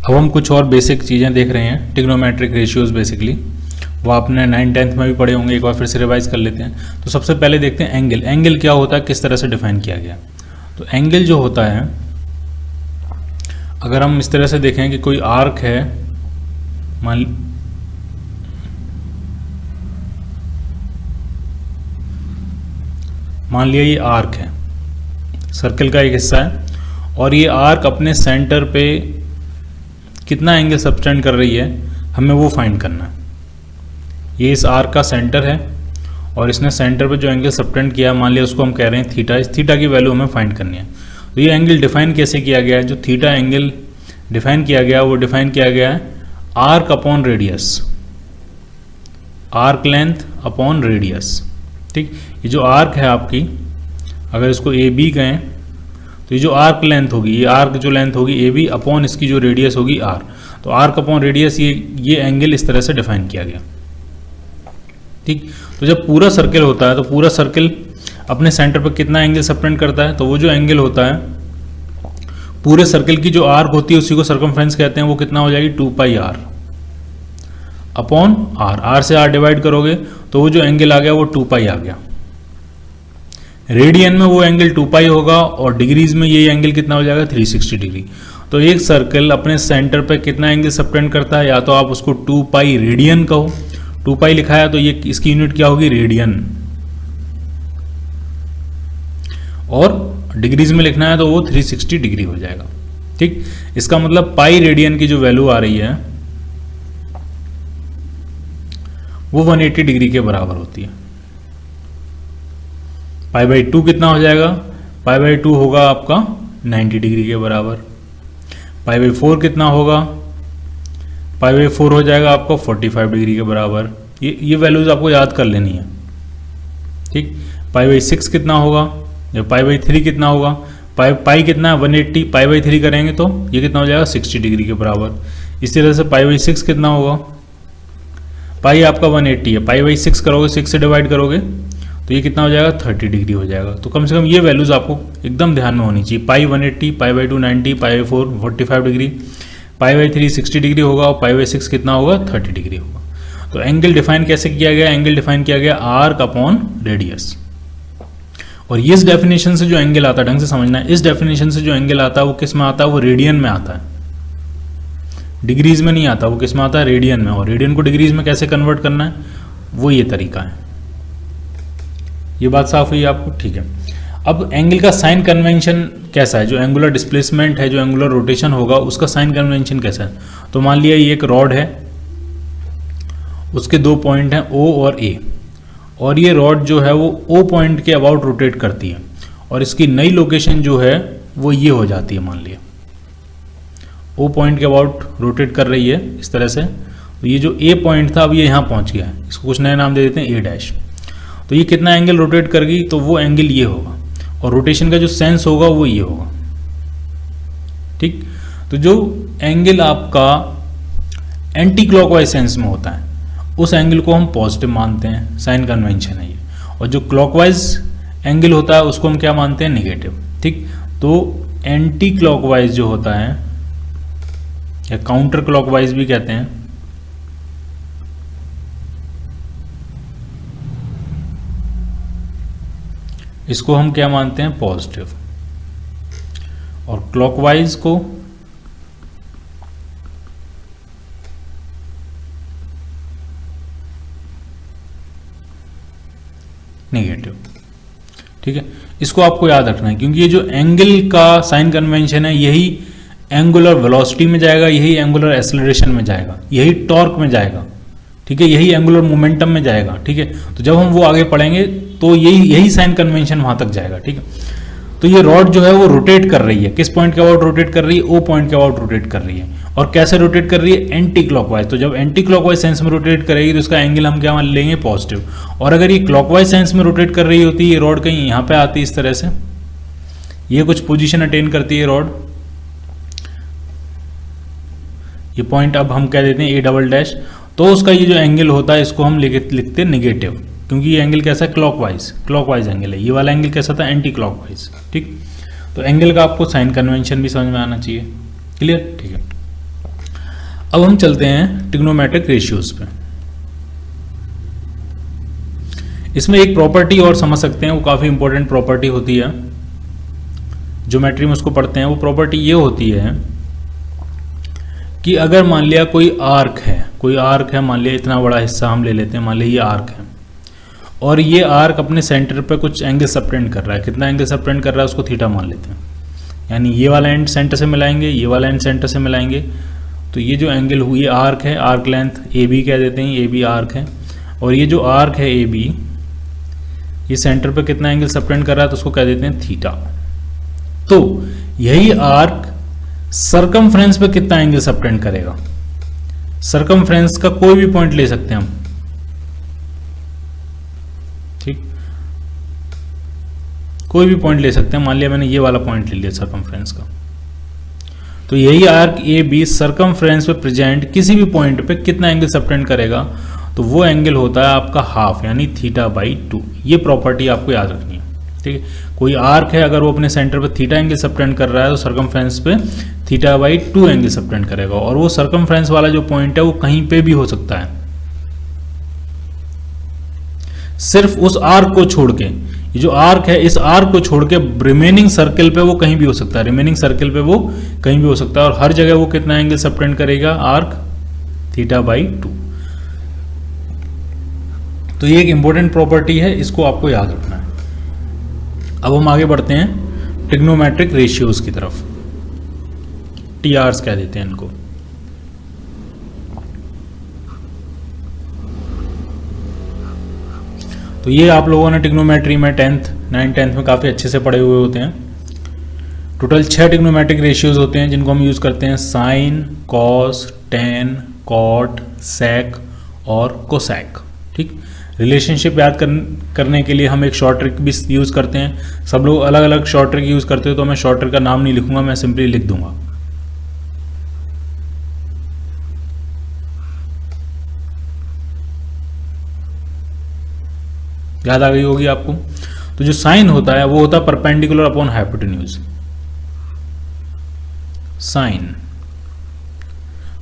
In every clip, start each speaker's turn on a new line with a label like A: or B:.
A: अब हम कुछ और बेसिक चीज़ें देख रहे हैं, ट्रिग्नोमेट्रिक रेशियोज बेसिकली, वो आपने 9th-10th में भी पढ़े होंगे, एक बार फिर से रिवाइज कर लेते हैं। तो सबसे पहले देखते हैं एंगल। एंगल क्या होता है, किस तरह से डिफाइन किया गया। तो एंगल जो होता है, अगर हम इस तरह से देखें कि कोई आर्क है, मान लिया ये आर्क है, सर्कल का एक हिस्सा है, और ये आर्क अपने सेंटर पे कितना एंगल सबटेंड कर रही है, हमें वो फाइंड करना है। ये इस आर्क का सेंटर है और इसने सेंटर पे जो एंगल सबटेंड किया, मान लिया उसको हम कह रहे हैं थीटा। इस थीटा की वैल्यू हमें फाइंड करनी है। तो ये एंगल डिफाइन कैसे किया गया है, जो थीटा एंगल डिफाइन किया गया वो डिफाइन किया गया है arc upon radius, arc length upon radius. ठीक, ये जो आर्क है आपकी, अगर इसको ए बी कहें तो ये जो आर्क लेंथ होगी, ये आर्क जो लेंथ होगी ए बी अपॉन इसकी जो रेडियस होगी आर। तो आर्क अपॉन रेडियस, ये एंगल इस तरह से डिफाइन किया गया। ठीक, तो जब पूरा सर्कल होता है तो पूरा सर्कल अपने सेंटर पर कितना एंगल सबटेंड करता है, तो वो जो एंगल होता है पूरे सर्कल की जो आर्क होती है उसी को सर्कमफ्रेंस कहते हैं। वो कितना हो जाएगी 2 पाई आर अपॉन आर। आर से आर डिवाइड करोगे तो वो जो एंगल आ गया वो 2 पाई आ गया। रेडियन में वो एंगल 2 पाई होगा और डिग्रीज में ये एंगल कितना हो जाएगा 360 डिग्री। तो एक सर्कल अपने सेंटर पे कितना एंगल सबटेंड करता है, या तो आप उसको 2 पाई रेडियन कहो, 2 पाई लिखा है तो ये इसकी यूनिट क्या होगी रेडियन, और डिग्रीज में लिखना है तो वो 360 डिग्री हो जाएगा। ठीक, इसका मतलब पाई रेडियन की जो वैल्यू आ रही है वो 180 डिग्री के बराबर होती है। पाई बाई 2 कितना हो जाएगा, पाई बाई 2 होगा आपका 90 डिग्री के बराबर। पाई बाई 4 कितना होगा, पाई बाई 4 हो जाएगा आपका 45 डिग्री के बराबर। ये वैल्यूज आपको याद कर लेनी है। ठीक, पाई बाई 6 कितना होगा, या पाई बाई 3 कितना होगा, पाई कितना है 180, पाई बाई 3 करेंगे तो ये कितना हो जाएगा 60 डिग्री के बराबर। इस तरह से पाई बाई 6 कितना होगा, पाई आपका 180 है, पाई बाई 6 करोगे, 6 से डिवाइड करोगे तो ये कितना हो जाएगा 30 डिग्री हो जाएगा। तो कम से कम ये वैल्यूज आपको एकदम ध्यान में होनी चाहिए। पाई 180, पाई by 2 90, pi by 4 45 degree, pi by 3 60 degree होगा, और पाई बाई 6 कितना होगा 30 डिग्री होगा। तो एंगल डिफाइन कैसे किया गया, एंगल डिफाइन किया गया आर्क अपॉन रेडियस। और इस डेफिनेशन से जो एंगल आता है, ढंग से समझना है, इस डेफिनेशन से जो एंगल आता है वो किस में आता है, वो रेडियन में आता है, डिग्रीज में नहीं आता। वो किस में आता है, रेडियन में। और रेडियन को डिग्रीज में कैसे कन्वर्ट करना है, वो ये तरीका है। ये बात साफ हुई आपको, ठीक है। अब एंगल का साइन कन्वेंशन कैसा है, जो एंगुलर डिस्प्लेसमेंट है, जो एंगुलर रोटेशन होगा, उसका साइन कन्वेंशन कैसा है। तो मान लिया ये एक रॉड है, उसके 2 पॉइंट हैं O और A, और ये रॉड जो है वो O पॉइंट के अबाउट रोटेट करती है, और इसकी नई लोकेशन जो है वो ये हो जाती है। मान लिया O पॉइंट के अबाउट रोटेट कर रही है इस तरह से, तो ये जो A पॉइंट था अब ये यहाँ पहुँच गया है, इसको कुछ नए नाम दे देते हैं A डैश। तो ये कितना एंगल रोटेट करेगी, तो वो एंगल ये होगा, और रोटेशन का जो सेंस होगा वो ये होगा। ठीक, तो जो एंगल आपका एंटी क्लॉकवाइज सेंस में होता है उस एंगल को हम पॉजिटिव मानते हैं, साइन कन्वेंशन है ये। और जो क्लॉकवाइज एंगल होता है उसको हम क्या मानते हैं, नेगेटिव। ठीक, तो एंटी क्लॉकवाइज जो होता है, या काउंटर क्लॉकवाइज भी कहते हैं, इसको हम क्या मानते हैं, पॉजिटिव। और क्लॉकवाइज को नेगेटिव। ठीक है, इसको आपको याद रखना है, क्योंकि ये जो एंगल का साइन कन्वेंशन है यही एंगुलर वेलोसिटी में जाएगा, यही एंगुलर एक्सेलरेशन में जाएगा, यही टॉर्क में जाएगा। ठीक है, यही एंगुलर मोमेंटम में जाएगा। ठीक है, तो जब हम वो आगे पढ़ेंगे तो यही साइन कन्वेंशन वहां तक जाएगा। ठीक है, तो ये रॉड जो है वो रोटेट कर रही है, किस पॉइंट के अबाउट रोटेट कर रही है, O पॉइंट के अबाउट रोटेट कर रही है। और कैसे रोटेट कर रही है, एंटी क्लॉकवाइज। तो जब एंटी क्लॉकवाइज सेंस में रोटेट करेगी तो इसका एंगल हम क्या मान लेंगे, पॉजिटिव। और अगर ये क्लॉकवाइज सेंस में रोटेट कर रही होती है, ये रॉड कहीं यहाँ पे आती है इस तरह से, ये कुछ पोजीशन अटेन करती है रॉड, ये पॉइंट अब हम कह देते हैं A डबल डैश, तो उसका ये जो एंगल होता है इसको हम लिखते हैं नेगेटिव, क्योंकि ये एंगल कैसा है, क्लॉकवाइज एंगल है। ये वाला एंगल कैसा था, एंटी क्लॉकवाइज। ठीक, तो एंगल का आपको साइन कन्वेंशन भी समझ में आना चाहिए। क्लियर, ठीक है। अब हम चलते हैं ट्रिग्नोमेट्रिक रेशियोज पे। इसमें एक प्रॉपर्टी और समझ सकते हैं, वो काफ़ी इंपॉर्टेंट प्रॉपर्टी होती है, ज्योमेट्री में उसको पढ़ते हैं। वो प्रॉपर्टी ये होती है कि अगर मान लिया कोई आर्क है, मान लिया इतना बड़ा हिस्सा हम ले लेते हैं, मान लिया ये आर्क है, और ये आर्क अपने सेंटर पे कुछ एंगल सबटेंड कर रहा है। कितना एंगल सबटेंड कर रहा है उसको थीटा मान लेते हैं, यानी ये वाला एंड सेंटर से मिलाएंगे, ये वाला एंड सेंटर से मिलाएंगे, तो ये जो एंगल हुई आर्क है, आर्क लेंथ ए बी कह देते हैं, ए बी आर्क है, और ये जो आर्क है ए बी, ये सेंटर पे कितना एंगल सबटेंड कर रहा है तो उसको कह देते हैं थीटा। तो यही आर्क सरकमफ्रेंस पे कितना एंगल सबटेंड करेगा, सरकमफ्रेंस का कोई भी पॉइंट ले सकते हैं हम, ठीक, कोई भी पॉइंट ले सकते हैं। मान लिया मैंने ये वाला पॉइंट ले लिया सरकमफ्रेंस का, तो यही आर्क ए बी सरकमफ्रेंस पे प्रेजेंट किसी भी पॉइंट पे कितना एंगल सबटेंड करेगा, तो वो एंगल होता है आपका हाफ, यानी थीटा बाई 2। ये प्रॉपर्टी आपको याद रखनी है, ठीक है। कोई आर्क है, अगर वो अपने सेंटर पे थीटा एंगल सबटेंड कर रहा है तो सरकमफ्रेंस पे थीटा बाई 2 एंगल सबटेंड करेगा, और वो सरकमफ्रेंस वाला जो पॉइंट है वो कहीं पे भी हो सकता है, सिर्फ उस आर्क को छोड़ के। ये जो आर्क है, इस आर्क को छोड़ के रिमेनिंग सर्कल पे वो कहीं भी हो सकता है, रिमेनिंग सर्कल पे वो कहीं भी हो सकता है, और हर जगह वो कितना एंगल सबटेंड करेगा, आर्क थीटा बाई 2। तो ये एक इंपॉर्टेंट प्रॉपर्टी है, इसको आपको याद रखना है। अब हम आगे बढ़ते हैं ट्रिग्नोमेट्रिक रेशियोज की तरफ, टीआरस कह देते हैं इनको। तो ये आप लोगों ने ट्रिग्नोमेट्री में 10th 9th 10th में काफ़ी अच्छे से पढ़े हुए होते हैं। टोटल 6 ट्रिग्नोमेट्रिक रेशियोज होते हैं जिनको हम यूज़ करते हैं, साइन, कॉस, टेन, कॉट, सेक और कोसेक, ठीक। रिलेशनशिप याद करने के लिए हम एक शॉर्ट ट्रिक भी यूज़ करते हैं। सब लोग अलग अलग शॉर्ट ट्रिक यूज़ करते हो, तो मैं शॉर्ट ट्रिक का नाम नहीं लिखूंगा, मैं सिंपली लिख दूंगा। याद आ गई होगी आपको। तो जो साइन होता है वो होता है perpendicular upon hypotenuse, sine.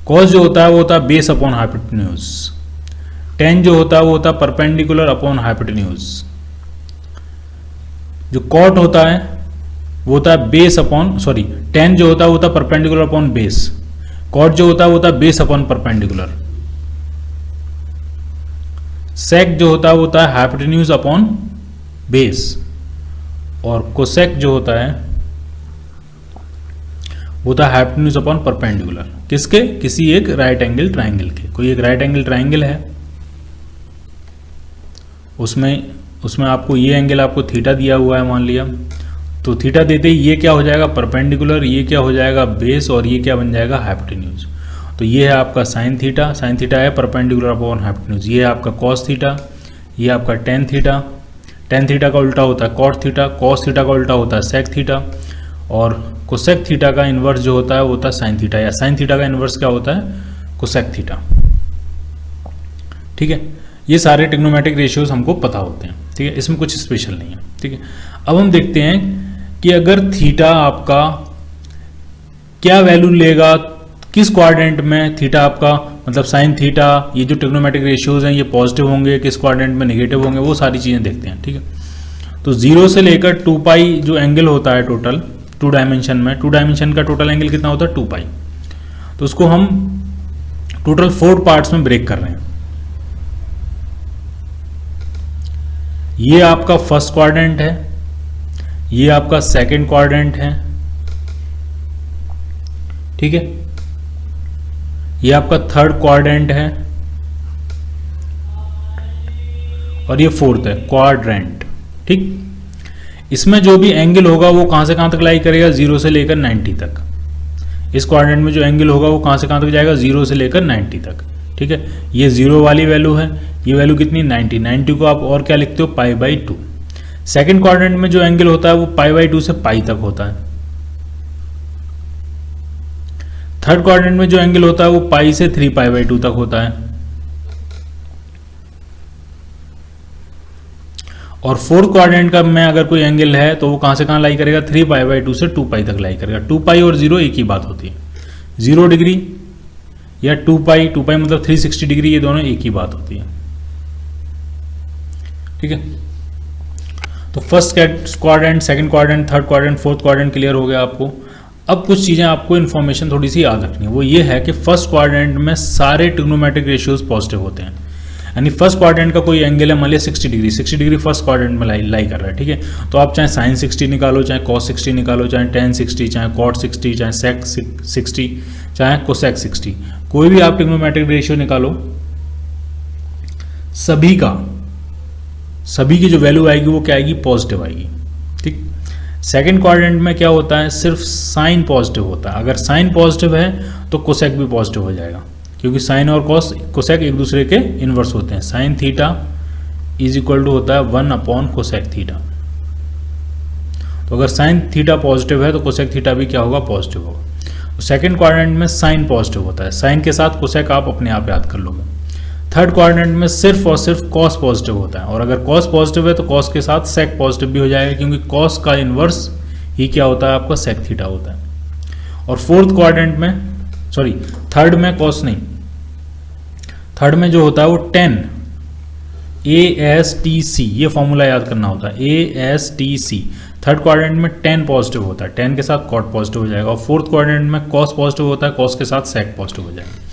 A: Cos जो होता है वो होता है बेस अपॉन हाइपोटेन्यूज। टेन जो होता है वो होता है परपेंडिकुलर अपॉन हाइपोटेन्यूज। जो कॉट होता है वो होता है बेस अपॉन, सॉरी, टेन जो होता है वो होता है परपेंडिकुलर अपॉन बेस। कॉट जो होता है वो होता है बेस अपॉन परपेंडिकुलर। सेक जो होता है वो होता है हाइपोटेन्यूज अपॉन बेस, और कोसेक जो होता है वो होता है हाइपोटेन्यूज अपॉन परपेंडिकुलर। किसके? किसी एक राइट एंगल ट्राइंगल के। कोई एक राइट एंगल ट्राइंगल है, उसमें आपको ये एंगल आपको थीटा दिया हुआ है मान लिया, तो थीटा देते ही ये क्या हो जाएगा, परपेंडिकुलर, ये क्या हो जाएगा, बेस, और ये क्या बन जाएगा, हाइपोटेन्यूज। तो ये है आपका साइन थीटा, साइन थीटा है परपेंडिकुलर अपॉन हाइपोटेन्यूज। ये है आपका कॉस थीटा, ये आपका टेन थीटा, टेन थीटा का उल्टा होता है कॉट थीटा, कॉस थीटा का उल्टा होता है सेक थीटा, और कोसेक थीटा का इन्वर्स जो होता है वो होता है साइन थीटा, या साइन थीटा का इन्वर्स क्या होता है, कोसेक थीटा, ठीक है। ये सारे ट्रिग्नोमेट्रिक रेशियोज हमको पता होते हैं, ठीक है, इसमें कुछ स्पेशल नहीं है, ठीक है। अब हम देखते हैं कि अगर थीटा आपका क्या वैल्यू लेगा, किस क्वाड्रेंट में थीटा आपका, मतलब साइन थीटा, ये जो ट्रिग्नोमेट्रिक रेशियोज हैं ये पॉजिटिव होंगे, किस क्वाड्रेंट में नेगेटिव होंगे, वो सारी चीज़ें देखते हैं, ठीक है। तो 0 से लेकर 2 पाई जो एंगल होता है टोटल 2 डायमेंशन में, 2 डायमेंशन का टोटल एंगल कितना होता है, 2 पाई। तो उसको हम टोटल 4 पार्ट्स में ब्रेक कर रहे हैं। ये आपका फर्स्ट क्वाड्रेंट है, ये आपका सेकंड क्वाड्रेंट है, ठीक है, ये आपका थर्ड क्वाड्रेंट है, और ये फोर्थ है क्वाड्रेंट, ठीक। इसमें जो भी एंगल होगा वो कहां से कहां तक लाई करेगा, 0 से लेकर 90 तक। इस क्वाड्रेंट में जो एंगल होगा वो कहां से कहां तक जाएगा, 0 से लेकर 90 तक, ठीक है। ये 0 वाली वैल्यू है, ये वैल्यू कितनी, 90। 90 को आप और क्या लिखते हो, पाई बाई 2। सेकेंड क्वाड्रेंट में जो एंगल होता है वो पाई बाई 2 से पाई तक होता है। थर्ड क्वाड्रेंट में जो एंगल होता है वो पाई से 3 पाई बाई 2 तक होता है। और फोर्थ क्वाड्रेंट का में अगर कोई एंगल है तो वो कहां से कहां लाई करेगा, 3 पाई बाई 2 से 2 पाई तक लाई करेगा। 2 पाई और 0 एक ही बात होती है, 0 डिग्री या 2 पाई मतलब 360 डिग्री, ये दोनों एक ही बात होती है। ठीक है, तो first quadrant, second quadrant, third quadrant, fourth quadrant clear हो गया आपको। अब कुछ चीज़ें आपको इन्फॉर्मेशन थोड़ी सी याद रखनी है, वो ये है कि फर्स्ट क्वाड्रेंट में सारे ट्रिग्नोमेट्रिक रेशियोज पॉजिटिव होते हैं। यानी फर्स्ट क्वाड्रेंट का कोई एंगल है, मान लिया 60 डिग्री, 60 डिग्री फर्स्ट क्वाड्रेंट में लाई कर रहा है। ठीक है, तो आप चाहे साइन 60 निकालो, चाहे कॉस 60 निकालो, चाहे टेन 60, चाहे कॉट 60, चाहे सेक 60, चाहे कोसेक 60, कोई भी आप ट्रिग्नोमेट्रिक रेशियो निकालो, सभी की जो वैल्यू आएगी वो क्या आएगी, पॉजिटिव आएगी। ठीक, सेकंड क्वाड्रेंट में क्या होता है, सिर्फ साइन पॉजिटिव होता है। अगर साइन पॉजिटिव है तो कोसेक भी पॉजिटिव हो जाएगा, क्योंकि साइन और कोसेक एक दूसरे के इन्वर्स होते हैं। Sine theta is equal to होता है 1 अपॉन कोसेक थीटा। तो अगर साइन थीटा पॉजिटिव है तो कोसेक थीटा भी क्या होगा, पॉजिटिव होगा। तो सेकंड क्वाड्रेंट में साइन पॉजिटिव होता है, साइन के साथ कोसेक आप अपने आप याद कर लोगे। थर्ड क्वाड्रेंट में सिर्फ और सिर्फ कॉस पॉजिटिव होता है, और अगर कॉस पॉजिटिव है तो कॉस के साथ सेक पॉजिटिव भी हो जाएगा, क्योंकि कॉस का इन्वर्स ही क्या होता है, आपका सेक थीटा होता है। और फोर्थ क्वाड्रेंट में, सॉरी थर्ड में कॉस नहीं, थर्ड में जो होता है वो टेन, ASTC, ये फॉर्मूला याद करना होता है, ASTC। थर्ड क्वाड्रेंट में टेन पॉजिटिव होता है, टेन के साथ कॉट पॉजिटिव हो जाएगा। और फोर्थ क्वाड्रेंट में कॉस पॉजिटिव होता है, कॉस के साथ सेक पॉजिटिव हो जाएगा।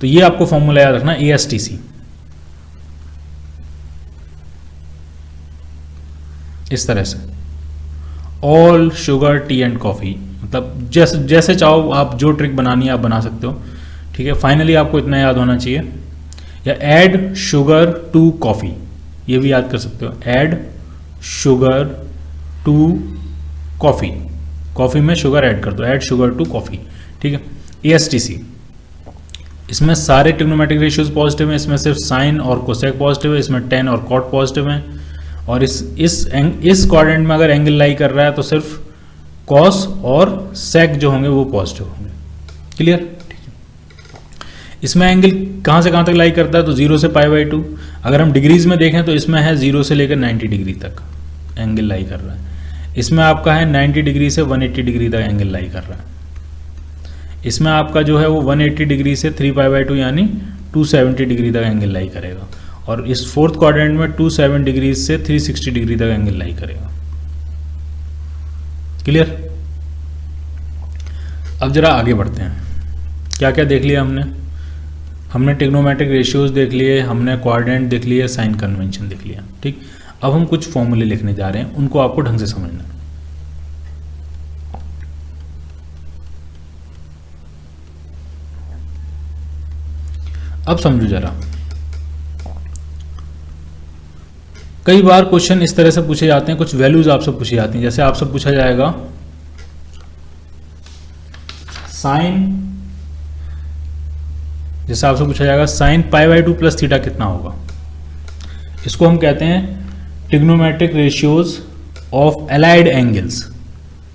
A: तो ये आपको फॉर्मूला याद रखना, ASTC। इस तरह से all sugar T and coffee, मतलब जैसे चाहो आप, जो ट्रिक बनानी है आप बना सकते हो। ठीक है, फाइनली आपको इतना याद होना चाहिए। या ऐड शुगर टू कॉफी, ये भी याद कर सकते हो, add sugar to coffee, coffee में शुगर ऐड कर दो, ऐड शुगर टू कॉफी। ठीक है, ASTC। इसमें सारे ट्रिग्नोमेट्रिक रेशियोज पॉजिटिव हैं, इसमें सिर्फ साइन और कोसेक पॉजिटिव है, इसमें टेन और कॉट पॉजिटिव हैं। और इस क्वाड्रेंट में अगर एंगल लाई कर रहा है तो सिर्फ कॉस और सेक जो होंगे वो पॉजिटिव होंगे। क्लियर? इसमें एंगल कहाँ से कहाँ तक लाई करता है, तो 0 से π/2। अगर हम डिग्रीज में देखें तो इसमें है 0 से लेकर 90 डिग्री तक एंगल लाई कर रहा है। इसमें आपका है 90 डिग्री से 180 डिग्री तक एंगल लाई कर रहा है। इसमें आपका जो है वो 180 डिग्री से 3π/2 यानी 270 डिग्री तक एंगल लाई करेगा। और इस फोर्थ क्वाड्रेंट में 27 डिग्री से 360 डिग्री तक एंगल लाई करेगा। क्लियर? अब जरा आगे बढ़ते हैं। क्या क्या देख लिया हमने ट्रिग्नोमेट्रिक रेशियोज देख लिए, हमने क्वाड्रेंट देख लिए, साइन कन्वेंशन देख लिया। ठीक, अब हम कुछ फॉर्मूले लिखने जा रहे हैं, उनको आपको ढंग से समझना है। अब समझो जरा, कई बार क्वेश्चन इस तरह से पूछे जाते हैं, कुछ वैल्यूज आपसे पूछी जाती हैं। जैसे आपसे पूछा जाएगा साइन, जैसे आपसे पूछा जाएगा साइन π/2 प्लस थीटा कितना होगा। इसको हम कहते हैं trigonometric ratios of allied angles,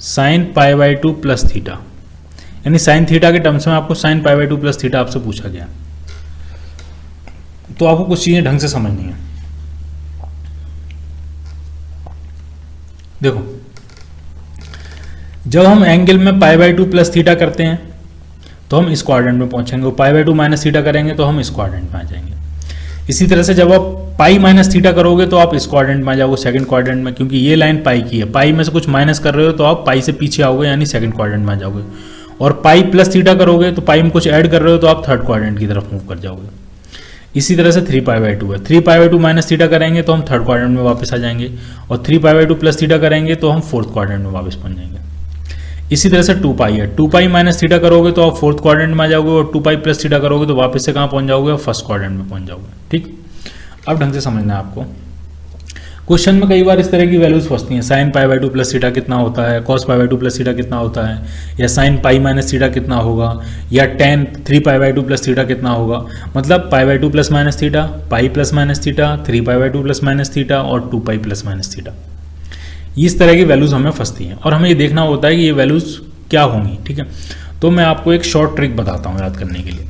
A: sine π/2 plus theta. यानी साइन थीटा के टर्म्स में आपको साइन π/2 प्लस थीटा आपसे पूछा गया, तो आपको कुछ चीजें ढंग से समझनी है। देखो, जब हम एंगल में π/2 प्लस थीटा करते हैं तो हम इस क्वाड्रेंट में पहुंचेंगे, π/2 माइनस थीटा करेंगे तो हम इस क्वाड्रेंट में आ जाएंगे। इसी तरह से जब आप पाई माइनस थीटा करोगे तो आप इस क्वाड्रेंट में आ जाओगे, सेकंड क्वाड्रेंट में, क्योंकि ये लाइन पाई की है। पाई में से कुछ माइनस कर रहे हो तो आप पाई से पीछे आओगे, यानी सेकंड क्वाड्रेंट में आ जाओगे। और पाई प्लस थीटा करोगे तो पाई में कुछ ऐड कर रहे हो तो आप थर्ड क्वाड्रेंट की तरफ मूव कर जाओगे। इसी तरह से 3π/2 है, 3π/2 माइनस थीटा करेंगे तो हम थर्ड क्वाड्रेंट में वापस आ जाएंगे, और 3π/2 प्लस थीटा करेंगे तो हम फोर्थ क्वाड्रेंट में वापस पहुंच जाएंगे। इसी तरह से 2π है, 2π माइनस थीटा करोगे तो आप फोर्थ क्वाड्रेंट में आ जाओगे, और 2π प्लस थीटा करोगे तो वापस से कहाँ पहुंच जाओगे, फर्स्ट क्वाड्रेंट में पहुंच जाओगे। ठीक, अब ढंग से समझना है आपको। क्वेश्चन में कई बार इस तरह की वैल्यूज फंसती हैं, साइन π/2 प्लस थीटा कितना होता है, कॉस π/2 प्लस थीटा कितना होता है, या साइन पाई माइनस थीटा कितना होगा, या टेन 3π/2 प्लस थीटा कितना होगा। मतलब π/2 plus minus theta, pi plus minus theta, 3π/2 plus minus theta और 2π प्लस माइनस थीटा। इस तरह की वैल्यूज हमें फंसती हैं और हमें ये देखना होता है कि ये वैल्यूज क्या होंगी। ठीक है, तो मैं आपको एक शॉर्ट ट्रिक बताता हूँ याद करने के लिए।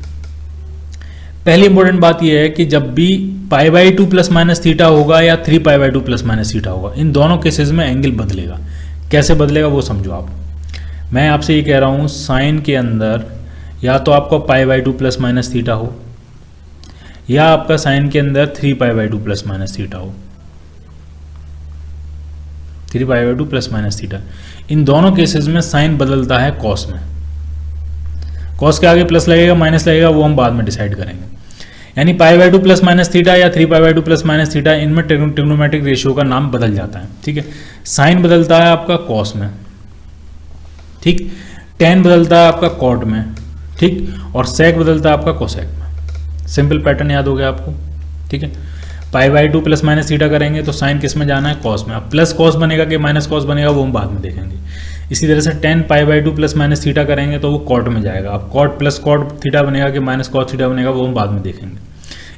A: पहली इंपॉर्टेंट बात यह है कि जब भी π/2 प्लस माइनस थीटा होगा या 3π/2 प्लस माइनस थीटा होगा, इन दोनों केसेस में एंगल बदलेगा। कैसे बदलेगा वो समझो आप। मैं आपसे ये कह रहा हूँ, साइन के अंदर या तो आपका pi by two plus minus theta हो, या आपका साइन के अंदर 3 pi by two plus minus theta हो, 3 pi by two plus minus theta. इन दोनों केसेस में साइन बदलता है कॉस में। कॉस के आगे प्लस लगेगा माइनस लगेगा वो हम बाद में डिसाइड करेंगे। यानी पाई by two plus minus theta या 3 pi by two plus minus theta, इनमें ट्रिग्नोमेट्रिक रेशियो का नाम बदल जाता है। ठीक है, साइन बदलता है आपका कॉस में, ठीक, टेन बदलता है आपका कॉट में, ठीक, और सेक बदलता है आपका कोसेक में। सिंपल पैटर्न याद हो गया आपको। ठीक है, पाई by two plus minus theta करेंगे तो साइन किस में जाना है, कॉस में। अब प्लस कॉस बनेगा कि माइनस कॉस बनेगा वो हम बाद में देखेंगे। इसी तरह से 10 पाई by two plus minus theta करेंगे तो वो कॉट में जाएगा। अब कॉट प्लस कॉट थीटा बनेगा कि माइनस कॉट थीटा बनेगा वो हम बाद में देखेंगे।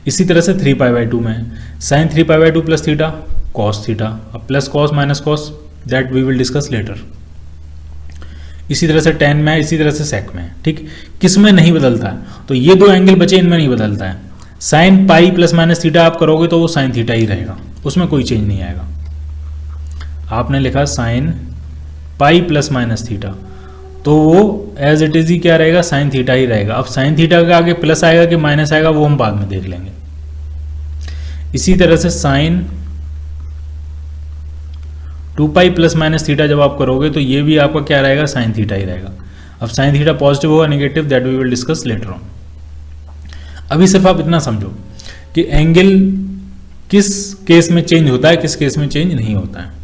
A: इसी तरह से 3 पाई बाई टू में sine 3 pi by two plus theta cos theta, अब plus cos minus cos that we will discuss later. इसी तरह से 10 में, इसी तरह से सेक में। ठीक, किस में नहीं बदलता है, तो ये दो एंगल बचे इनमें नहीं बदलता है। Sine pi plus minus theta आप करोगे तो वो साइन थीटा ही रहेगा, उसमें कोई चेंज नहीं आएगा। आपने लिखा sine pi plus minus theta तो वो एज इट इज ही क्या रहेगा, साइन थीटा ही रहेगा। अब साइन थीटा के आगे प्लस आएगा कि माइनस आएगा वो हम बाद में देख लेंगे। इसी तरह से sine 2 pi plus minus theta जब आप करोगे तो ये भी आपका क्या रहेगा, साइन थीटा ही रहेगा। अब साइन थीटा पॉजिटिव होगा negative that we will discuss later on. अभी सिर्फ आप इतना समझो कि एंगल किस केस में चेंज होता है, किस केस में चेंज नहीं होता है।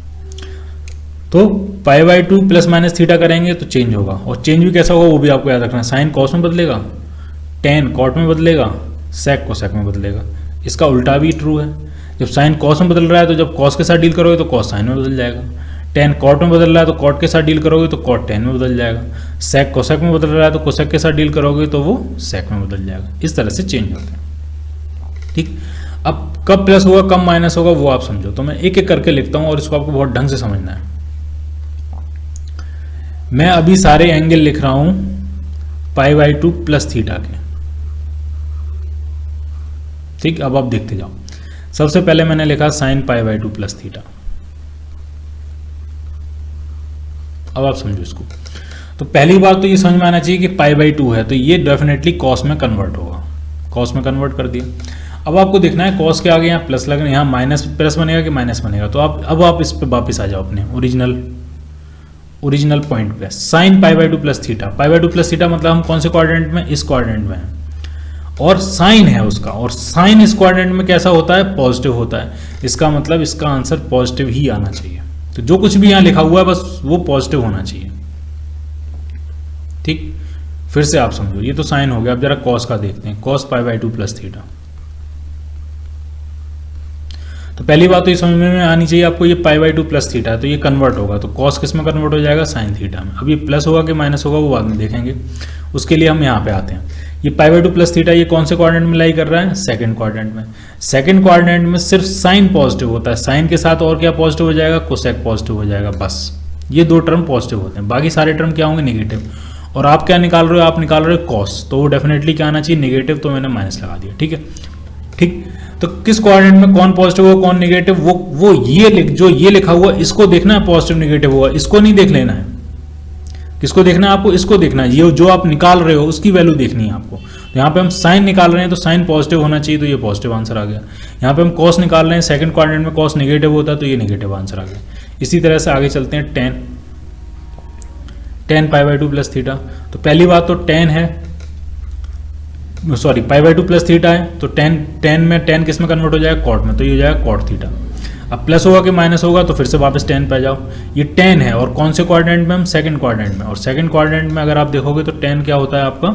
A: तो पाई by two plus minus theta करेंगे तो चेंज होगा, और चेंज भी कैसा होगा वो भी आपको याद रखना है। साइन कॉस में बदलेगा, टेन कॉट में बदलेगा, सेक कोसेक में बदलेगा। इसका उल्टा भी ट्रू है। जब साइन कॉस में बदल रहा है तो जब कॉस के साथ डील करोगे तो कॉस साइन में बदल जाएगा। टेन कॉट में बदल रहा है तो कॉट के साथ डील करोगे तो कॉट टेन में बदल जाएगा। सेक कोसेक में बदल रहा है तो कोसेक के साथ डील करोगे तो वो सेक में बदल जाएगा। इस तरह से चेंज होता है। ठीक, अब कब प्लस होगा कब माइनस होगा वो आप समझो। तो मैं एक एक करके लिखता हूं और इसको आपको बहुत ढंग से समझना है। मैं अभी सारे एंगल लिख रहा हूं पाई बाई टू प्लस थीटा के। ठीक, अब आप देखते जाओ। सबसे पहले मैंने लिखा sign pi by two plus theta. अब आप समझो इसको। तो पहली बात तो ये समझ में आना चाहिए कि पाई बाई टू है तो ये डेफिनेटली कॉस में कन्वर्ट होगा। कॉस में कन्वर्ट कर दिया। अब आपको देखना है कॉस के आगे यहाँ प्लस लगना, यहाँ माइनस प्लस बनेगा कि माइनस बनेगा। तो अब इस पे वापस आ जाओ अपने ओरिजिनल पॉइंट पे। Sign pi by two plus theta, pi by two plus theta मतलब हम कौन से क्वाड्रेंट में, इस क्वाड्रेंट में है, और साइन है उसका, और साइन इस क्वाड्रेंट में कैसा होता है, पॉजिटिव होता है। इसका मतलब इसका आंसर पॉजिटिव ही आना चाहिए। तो जो कुछ भी यहाँ लिखा हुआ है बस वो पॉजिटिव होना चाहिए। ठीक, फिर से आप समझो, ये तो साइन हो गया। अब जरा कॉस का देखते हैं, cos pi by two plus theta. तो पहली बात तो ये समझ में आनी चाहिए आपको, ये पाई बाई टू प्लस थीटा है तो ये कन्वर्ट होगा। तो कॉस किस में कन्वर्ट हो जाएगा, साइन थीटा में। अब ये प्लस होगा कि माइनस होगा वो बाद में देखेंगे। उसके लिए हम यहाँ पे आते हैं। ये पाई बाई टू प्लस थीटा ये कौन से क्वाड्रेंट में लाई कर रहा है, सेकंड क्वाड्रेंट में। सेकंड क्वाड्रेंट में सिर्फ साइन पॉजिटिव होता है, साइन के साथ और क्या पॉजिटिव हो जाएगा, कोसेक पॉजिटिव हो जाएगा। बस ये दो टर्म पॉजिटिव होते हैं, बाकी सारे टर्म क्या होंगे, नेगेटिव। और आप क्या निकाल रहे हो, आप निकाल रहे हो कॉस, तो वो डेफिनेटली क्या आना चाहिए, नेगेटिव। तो मैंने माइनस लगा दिया। ठीक है, ठीक। तो किस क्वाड्रेंट में कौन पॉजिटिव होगा कौन नेगेटिव, वो जो ये लिखा हुआ इसको देखना है, पॉजिटिव नेगेटिव होगा, इसको नहीं देख लेना है। किसको देखना है आपको, इसको देखना है। ये जो आप निकाल रहे हो उसकी वैल्यू देखनी है आपको। तो यहाँ पे हम साइन निकाल रहे हैं तो साइन पॉजिटिव होना चाहिए, तो ये पॉजिटिव आंसर आ गया। यहाँ पे हम कॉस निकाल रहे हैं, सेकंड क्वाड्रेंट में कॉस नेगेटिव होता है तो ये नेगेटिव आंसर आ गया। इसी तरह से आगे चलते हैं। Ten pi by two plus theta. तो पहली बात तो टेन है, sorry pi by two plus theta है तो टेन किस में कन्वर्ट हो जाएगा, कॉट में। तो ये हो जाएगा कॉट थीटा। अब प्लस होगा कि माइनस होगा तो फिर से वापस 10 पे जाओ। ये 10 है और कौन से क्वाड्रेंट में, हम सेकंड क्वाड्रेंट में। और सेकंड क्वाड्रेंट में अगर आप देखोगे तो 10 क्या होता है आपका,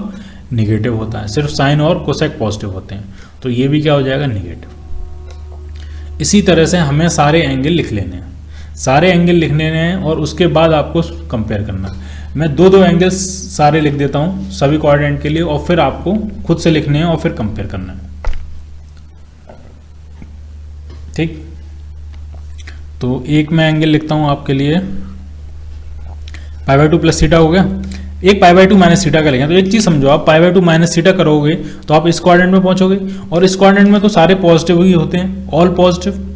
A: नेगेटिव होता है। सिर्फ साइन और कोसेक पॉजिटिव होते हैं, तो ये भी क्या हो जाएगा, नेगेटिव। इसी तरह से हमें सारे एंगल लिख लेने हैं, सारे एंगल लिख लेने हैं और उसके बाद आपको कंपेयर करना है। मैं दो एंगल्स सारे लिख देता हूँ सभी क्वाड्रेंट के लिए, और फिर आपको खुद से लिखने हैं और फिर कंपेयर करना है। ठीक, तो एक मैं एंगल लिखता हूं आपके लिए, पाई बाई टू प्लस थीटा हो गया। एक पाई बाई टू माइनस थीटा का लेंगे। तो एक चीज समझो, आप पाई बाई टू माइनस थीटा करोगे तो आप इस क्वाड्रेंट में पहुंचोगे, और इस क्वाड्रेंट में तो सारे पॉजिटिव ही होते हैं, ऑल पॉजिटिव।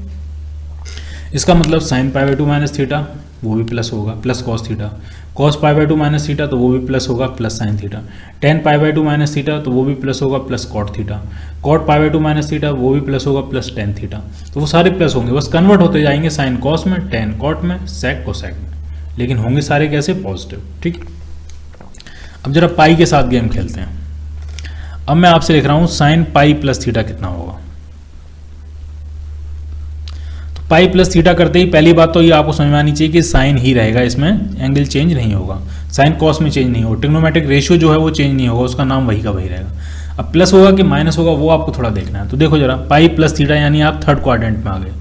A: इसका मतलब sine pi by two minus theta वो भी प्लस होगा, plus cos theta. Cos pi by two minus theta तो वो भी प्लस होगा, plus sine theta. Tan pi by two minus theta तो वो भी प्लस होगा, plus cot theta. Cot pi by two minus theta वो भी प्लस होगा, प्लस टेन थीटा। तो वो सारे प्लस होंगे, बस कन्वर्ट होते जाएंगे साइन कॉस में, टेन कॉट में, सेक कोसेक में, लेकिन होंगे सारे कैसे, पॉजिटिव। ठीक, अब जरा पाई के साथ गेम खेलते हैं। अब मैं आपसे लिख रहा हूं साइन पाई प्लस थीटा कितना होगा। पाई प्लस थीटा करते ही पहली बात तो ये आपको समझ में आनी चाहिए कि साइन ही रहेगा, इसमें एंगल चेंज नहीं होगा। साइन कॉस में चेंज नहीं होगा, ट्रिग्नोमेट्रिक रेशियो जो है वो चेंज नहीं होगा, उसका नाम वही का वही रहेगा। अब प्लस होगा कि माइनस होगा वो आपको थोड़ा देखना है। तो देखो जरा, पाई प्लस थीटा यानी आप थर्ड क्वाड्रेंट में आ गए,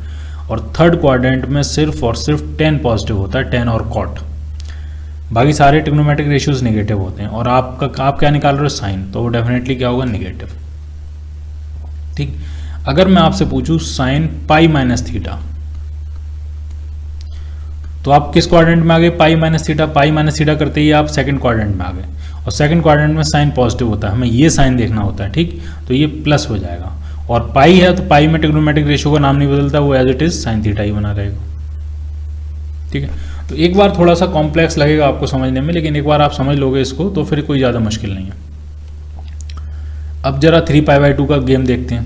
A: और थर्ड क्वाड्रेंट में सिर्फ और सिर्फ 10 पॉजिटिव होता है, 10 और कॉट, बाकी सारे ट्रिग्नोमेट्रिक रेशियोज नेगेटिव होते हैं। और आप क्या निकाल रहे हो, साइन, तो वो डेफिनेटली क्या होगा, नेगेटिव। ठीक, अगर मैं आपसे पूछूं साइन पाई माइनस थीटा, तो आप किस क्वाड्रेंट में आ गए, pi minus theta. Pi minus theta करते ही आप सेकंड क्वाड्रेंट में आ गए, और सेकंड क्वाड्रेंट में साइन पॉजिटिव होता है, हमें ये साइन देखना होता है। ठीक, तो ये प्लस हो जाएगा। और पाई है तो पाई में ट्रिग्नोमेट्रिक रेशियो का नाम नहीं बदलता, वो as it is sine theta ही बना रहेगा। ठीक है, तो एक बार थोड़ा सा कॉम्प्लेक्स लगेगा आपको समझने में, लेकिन एक बार आप समझ लोगे इसको तो फिर कोई ज़्यादा मुश्किल नहीं है। अब जरा 3 पाई बाई 2 का गेम देखते हैं।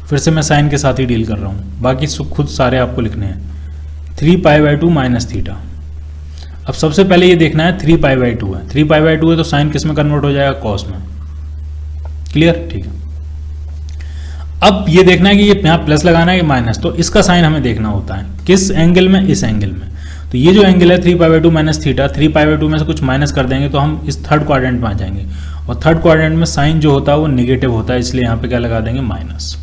A: फिर से मैं साइन के साथ ही डील कर रहा हूँ, बाकी खुद सारे आपको लिखने हैं। 3 पाई बाई 2 माइनस थीटा। अब सबसे पहले ये देखना है 3 पाई बाई 2 है, 3 पाई बाई 2 है तो साइन किस में कन्वर्ट हो जाएगा, कॉस में। क्लियर, ठीक है। अब ये देखना है कि ये यहाँ प्लस लगाना है कि माइनस, तो इसका साइन हमें देखना होता है किस एंगल में, इस एंगल में। तो ये जो एंगल है 3 pi by 2 minus theta, 3 pi by 2 में से कुछ माइनस कर देंगे तो हम इस थर्ड क्वाड्रेंट में आ जाएंगे, और थर्ड क्वाड्रेंट में साइन जो होता है वो निगेटिव होता है, इसलिए यहाँ पे क्या लगा देंगे, माइनस।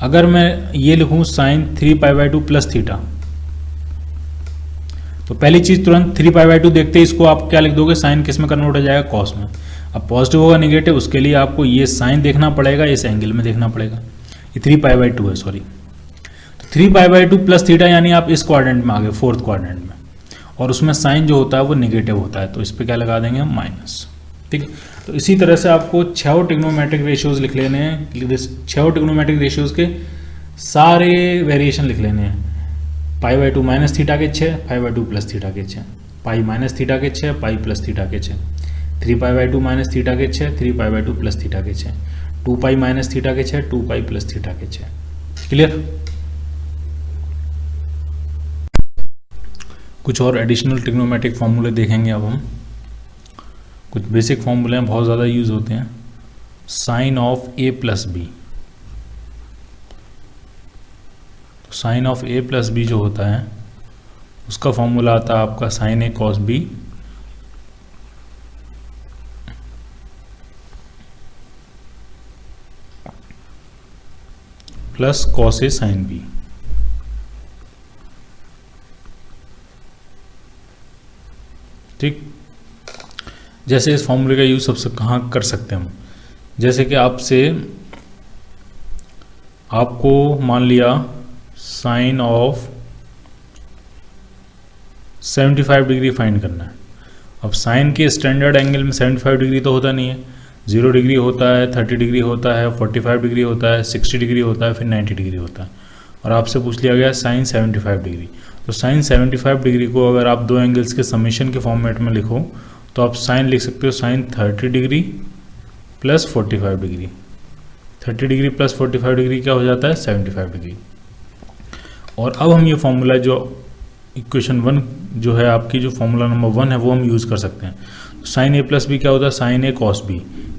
A: अगर मैं ये लिखूं sine 3 pi by 2 plus theta, तो पहली चीज तुरंत 3 पाई बाई 2 देखते ही इसको आप क्या लिख दोगे, साइन किस में कन्वर्ट हो जाएगा, कॉस में। अब पॉजिटिव होगा निगेटिव, उसके लिए आपको ये साइन देखना पड़ेगा, इस एंगल में देखना पड़ेगा। ये 3 पाई बाई 2 है, सॉरी। तो 3 पाई बाई 2 प्लस थीटा यानी आप इस क्वाड्रेंट में आ गए, फोर्थ क्वाड्रेंट में, और उसमें साइन जो होता है वो निगेटिव होता है, तो इस पर क्या लगा देंगे हम, माइनस। ठीक है, तो इसी तरह से आपको 6 ट्रिग्नोमेट्रिक रेशियोज लिख लेने हैं, 6 ट्रिग्नोमेट्रिक रेशियोज के सारे वेरिएशन लिख लेने हैं। पाई बाई 2 माइनस थीटा के 6, पाई बाई 2 प्लस थीटा के 6, पाई माइनस थीटा के 6, पाई प्लस थीटा के 6, 3 पाई बाई 2 माइनस थीटा के 6, 3 पाई बाई 2 प्लस थीटा के 6, 2 पाई माइनस थीटा के 6, 2 पाई प्लस थीटा के 6। क्लियर। कुछ और एडिशनल ट्रिग्नोमेट्रिक फॉर्मूले देखेंगे अब हम। कुछ बेसिक फॉर्मूले हैं, बहुत ज़्यादा यूज होते हैं। Sine of A plus B, तो sine of A plus B जो होता है उसका फॉर्मूला आता है आपका sine A cos B plus cos A sine B. ठीक, जैसे इस फॉर्मूले का यूज सबसे कहाँ कर सकते हैं हम, जैसे कि आपको मान लिया साइन ऑफ 75 डिग्री फाइंड करना है। अब साइन के स्टैंडर्ड एंगल में 75 डिग्री तो होता नहीं है, 0 डिग्री होता है, 30 डिग्री होता है, 45 डिग्री होता है, 60 डिग्री होता है, फिर 90 डिग्री होता है, और आपसे पूछ लिया गया साइन 75 डिग्री। तो साइन 75 डिग्री को अगर आप दो एंगल्स के समेशन के फॉर्मेट में लिखो तो आप साइन लिख सकते हो sine 30 degree plus 45 degree. 30 degree plus 45 degree क्या हो जाता है, 75 डिग्री। और अब हम ये फॉर्मूला जो इक्वेशन 1 जो है आपकी, जो फॉर्मूला नंबर 1 है, वो हम यूज़ कर सकते हैं। तो साइन ए प्लस बी क्या होता है, साइन ए कॉस बी,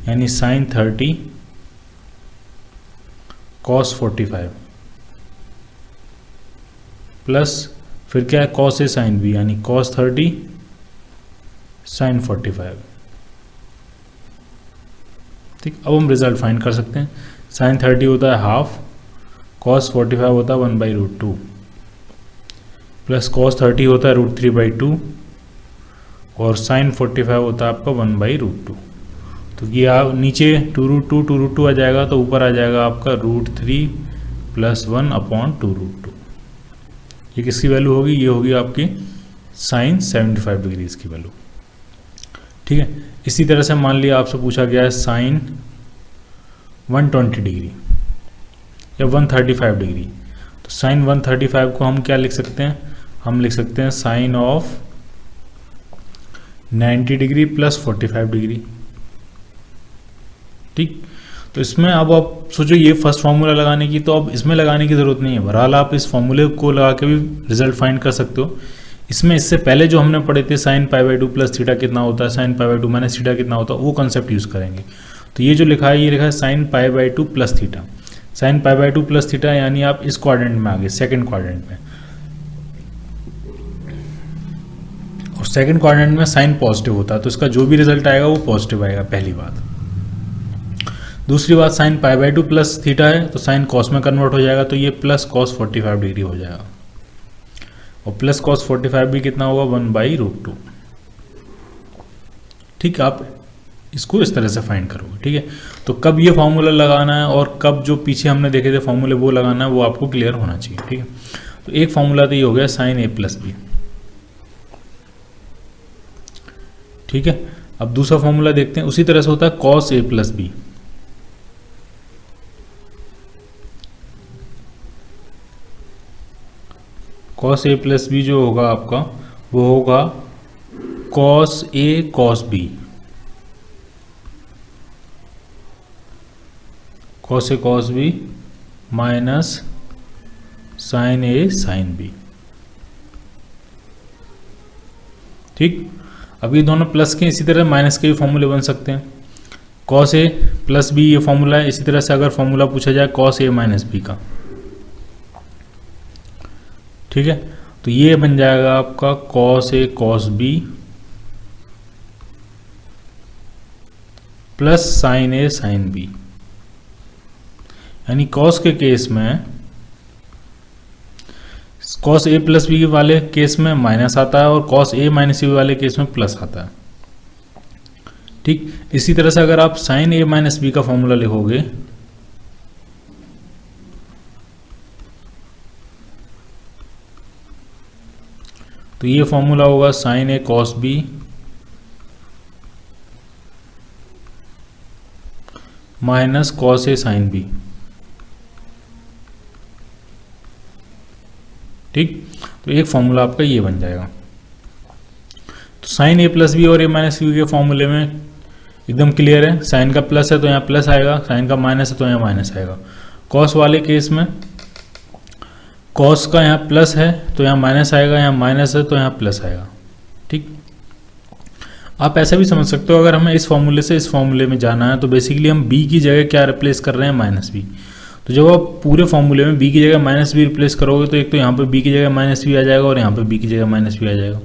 A: यानी साइन 30 कॉस 45 प्लस फिर क्या है कॉस ए साइन बी, यानी कॉस 30 साइन 45। ठीक, अब हम रिजल्ट फाइंड कर सकते हैं। साइन 30 होता है हाफ, कॉस 45 होता है 1/√2, प्लस कॉस 30 होता है √3/2, और साइन 45 होता है आपका 1/√2। तो ये नीचे 2√2 आ जाएगा, तो ऊपर आ जाएगा आपका √3 + 1/2√2। ये किसकी वैल्यू होगी, ये होगी आपकी साइन 75 डिग्री की वैल्यू। ठीक है, इसी तरह से मान लिया आपसे पूछा गया है साइन 120 डिग्री या 135 डिग्री। तो साइन 135 को हम क्या लिख सकते हैं, हम लिख सकते हैं sine of 90 degree plus 45 degree. ठीक, तो इसमें अब आप सोचो ये फर्स्ट फार्मूला लगाने की, तो अब इसमें लगाने की ज़रूरत नहीं है, बहरहाल आप इस फार्मूले को लगा के भी रिजल्ट फाइंड कर सकते हो। इसमें इससे पहले जो हमने पढ़े थे sign pi by 2 plus theta कितना होता है, sign pi by 2 minus theta कितना होता है, वो कंसेप्ट यूज़ करेंगे। तो ये जो लिखा है, ये लिखा है sign pi by 2 plus theta, sign pi by 2 plus theta, यानी आप इस क्वाड्रेंट में आ गए, सेकेंड क्वाड्रेंट में। और सेकेंड क्वाड्रेंट में साइन पॉजिटिव होता है, तो इसका जो भी रिजल्ट आएगा वो पॉजिटिव आएगा, पहली बात। दूसरी बात, sign pi by 2 plus theta है तो साइन कॉस में कन्वर्ट हो जाएगा, तो ये प्लस कॉस 45 डिग्री हो जाएगा। और प्लस कॉस 45 भी कितना होगा, 1/√2। ठीक, आप इसको इस तरह से फाइंड करोगे। ठीक है, तो कब ये फॉर्मूला लगाना है और कब जो पीछे हमने देखे थे फॉर्मूले वो लगाना है, वो आपको क्लियर होना चाहिए। ठीक है, तो एक फॉर्मूला तो ये हो गया साइन ए प्लस बी। ठीक है, अब दूसरा फॉर्मूला देखते हैं, उसी तरह से होता है cos A plus B. Cos A plus B जो होगा आपका, वो होगा cos A cos B, cos A cos B minus sign A sine B. ठीक, अब ये दोनों प्लस के, इसी तरह माइनस के भी फॉर्मूले बन सकते हैं। कॉस ए प्लस बी ये फॉर्मूला है, इसी तरह से अगर फॉर्मूला पूछा जाए कॉस ए माइनस बी का, ठीक है, तो ये बन जाएगा आपका cos A cos B plus sign A sine B. यानी कॉस के केस में, कॉस ए प्लस बी वाले केस में माइनस आता है और कॉस ए माइनस बी वाले केस में प्लस आता है। ठीक, इसी तरह से अगर आप साइन ए माइनस बी का फॉर्मूला लिखोगे, तो ये फॉर्मूला होगा sign A cos B minus cos A sine B. ठीक, तो एक फॉर्मूला आपका ये बन जाएगा। तो साइन ए प्लस बी और ए माइनस बी के फॉर्मूले में एकदम क्लियर है, साइन का प्लस है तो यहाँ प्लस आएगा, साइन का माइनस है तो यहाँ माइनस आएगा। कॉस वाले केस में कॉस का यहाँ प्लस है तो यहाँ माइनस आएगा, यहाँ माइनस है तो यहाँ प्लस आएगा। ठीक, आप ऐसा भी समझ सकते हो, अगर हमें इस फॉर्मूले से इस फॉर्मूले में जाना है तो बेसिकली हम b की जगह क्या रिप्लेस कर रहे हैं, माइनस बी। तो जब आप पूरे फॉर्मूले में b की जगह माइनस बी रिप्लेस करोगे तो एक तो यहाँ पे b की जगह माइनस बी आ जाएगा और यहाँ पे b की जगह माइनस बी आ जाएगा।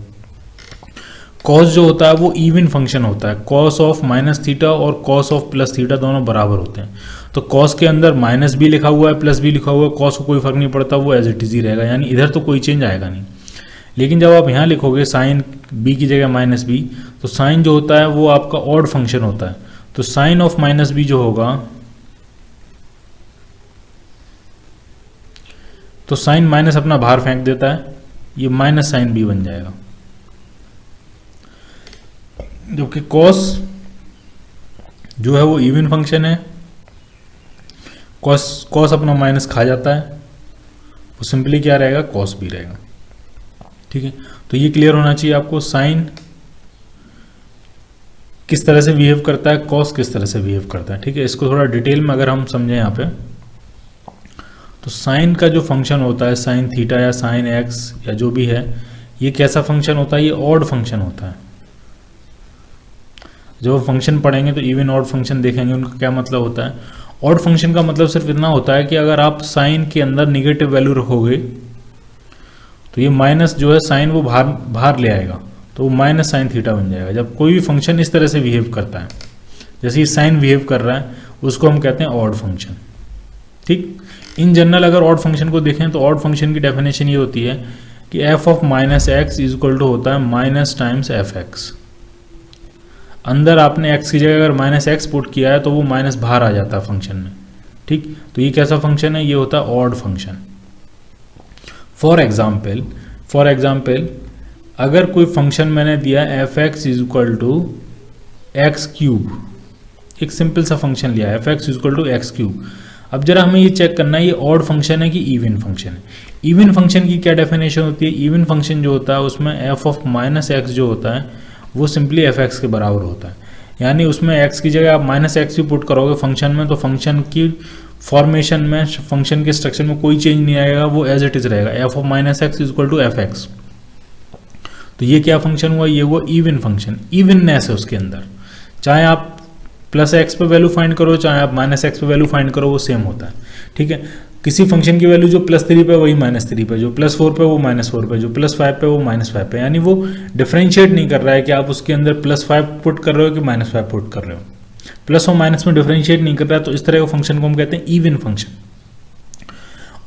A: कॉस जो होता है वो इवन फंक्शन होता है, कॉस ऑफ माइनस थीटा और कॉस ऑफ प्लस थीटा दोनों बराबर होते हैं। तो कॉस के अंदर माइनस बी लिखा हुआ है प्लस बी लिखा हुआ है, कॉस को कोई फर्क नहीं पड़ता, वो एज इट इज ही रहेगा, यानी इधर तो कोई चेंज आएगा नहीं। लेकिन जब आप यहाँ लिखोगे साइन बी की जगह माइनस बी, तो साइन जो होता है वो आपका ऑड फंक्शन होता है। तो साइन ऑफ माइनस बी जो होगा, तो साइन माइनस अपना बाहर फेंक देता है, ये माइनस साइन बी बन जाएगा। जबकि कॉस जो है वो इवन फंक्शन है, कॉस अपना माइनस खा जाता है, वो सिंपली क्या रहेगा, कॉस बी रहेगा। ठीक है, तो ये क्लियर होना चाहिए आपको, साइन किस तरह से बिहेव करता है, कॉस किस तरह से बिहेव करता है। ठीक है, इसको थोड़ा डिटेल में अगर हम समझें यहाँ पे, तो साइन का जो फंक्शन होता है, साइन थीटा या साइन एक्स या जो भी है, ये कैसा फंक्शन होता है, ये ऑड फंक्शन होता है। जब हम फंक्शन पढ़ेंगे तो इवन ऑड फंक्शन देखेंगे, उनका क्या मतलब होता है। ऑड फंक्शन का मतलब सिर्फ इतना होता है कि अगर आप साइन के अंदर निगेटिव वैल्यू रखोगे तो ये माइनस जो है साइन वो बाहर ले आएगा, तो वो माइनस साइन थीटा बन जाएगा। जब कोई भी फंक्शन इस तरह से बिहेव करता है, जैसे ये साइन बिहेव कर रहा है, उसको हम कहते हैं ऑड फंक्शन। ठीक, इन जनरल अगर ऑड फंक्शन को देखें तो ऑड फंक्शन की डेफिनेशन ये होती है कि f of minus x is equal to होता है माइनस टाइम्स एफ एक्स। अंदर आपने x की जगह अगर माइनस एक्स पुट किया है तो वो माइनस बाहर आ जाता है फंक्शन में। ठीक, तो ये कैसा फंक्शन है, ये होता है ऑड फंक्शन। फॉर एग्जाम्पल अगर कोई फंक्शन मैंने दिया f x is equal to x cube, एक सिंपल सा फंक्शन लिया है f x is equal to x cube. अब जरा हमें ये चेक करना है ये ऑड फंक्शन है कि इवन फंक्शन है। इवन फंक्शन की क्या डेफिनेशन होती है? इवन फंक्शन जो होता है उसमें एफ ऑफ माइनस एक्स जो होता है वो सिंपली एफ एक्स के बराबर होता है, यानी उसमें एक्स की जगह आप माइनस एक्स भी पुट करोगे फंक्शन में तो फंक्शन की फॉर्मेशन में, फंक्शन के स्ट्रक्चर में कोई चेंज नहीं आएगा, वो एज इट इज रहेगा। F of minus x is equal to f x. तो ये क्या फंक्शन हुआ? ये हुआ इवन फंक्शन। इवननेस है उसके अंदर, चाहे आप प्लस एक्स पे वैल्यू फाइंड करो चाहे आप माइनस एक्स पे वैल्यू फाइंड करो वो सेम होता है, ठीक है। किसी फंक्शन की वैल्यू जो +3 पे वही -3 पे, जो +4 पे वो -4 पे, जो +5 पे वो -5 पे, यानी वो डिफरेंशिएट नहीं कर रहा है कि आप उसके अंदर +5 पुट कर रहे हो कि -5 पुट कर रहे हो, प्लस और माइनस में डिफरेंशिएट नहीं कर रहा है। तो इस तरह का फंक्शन को हम कहते हैं इवन फंक्शन।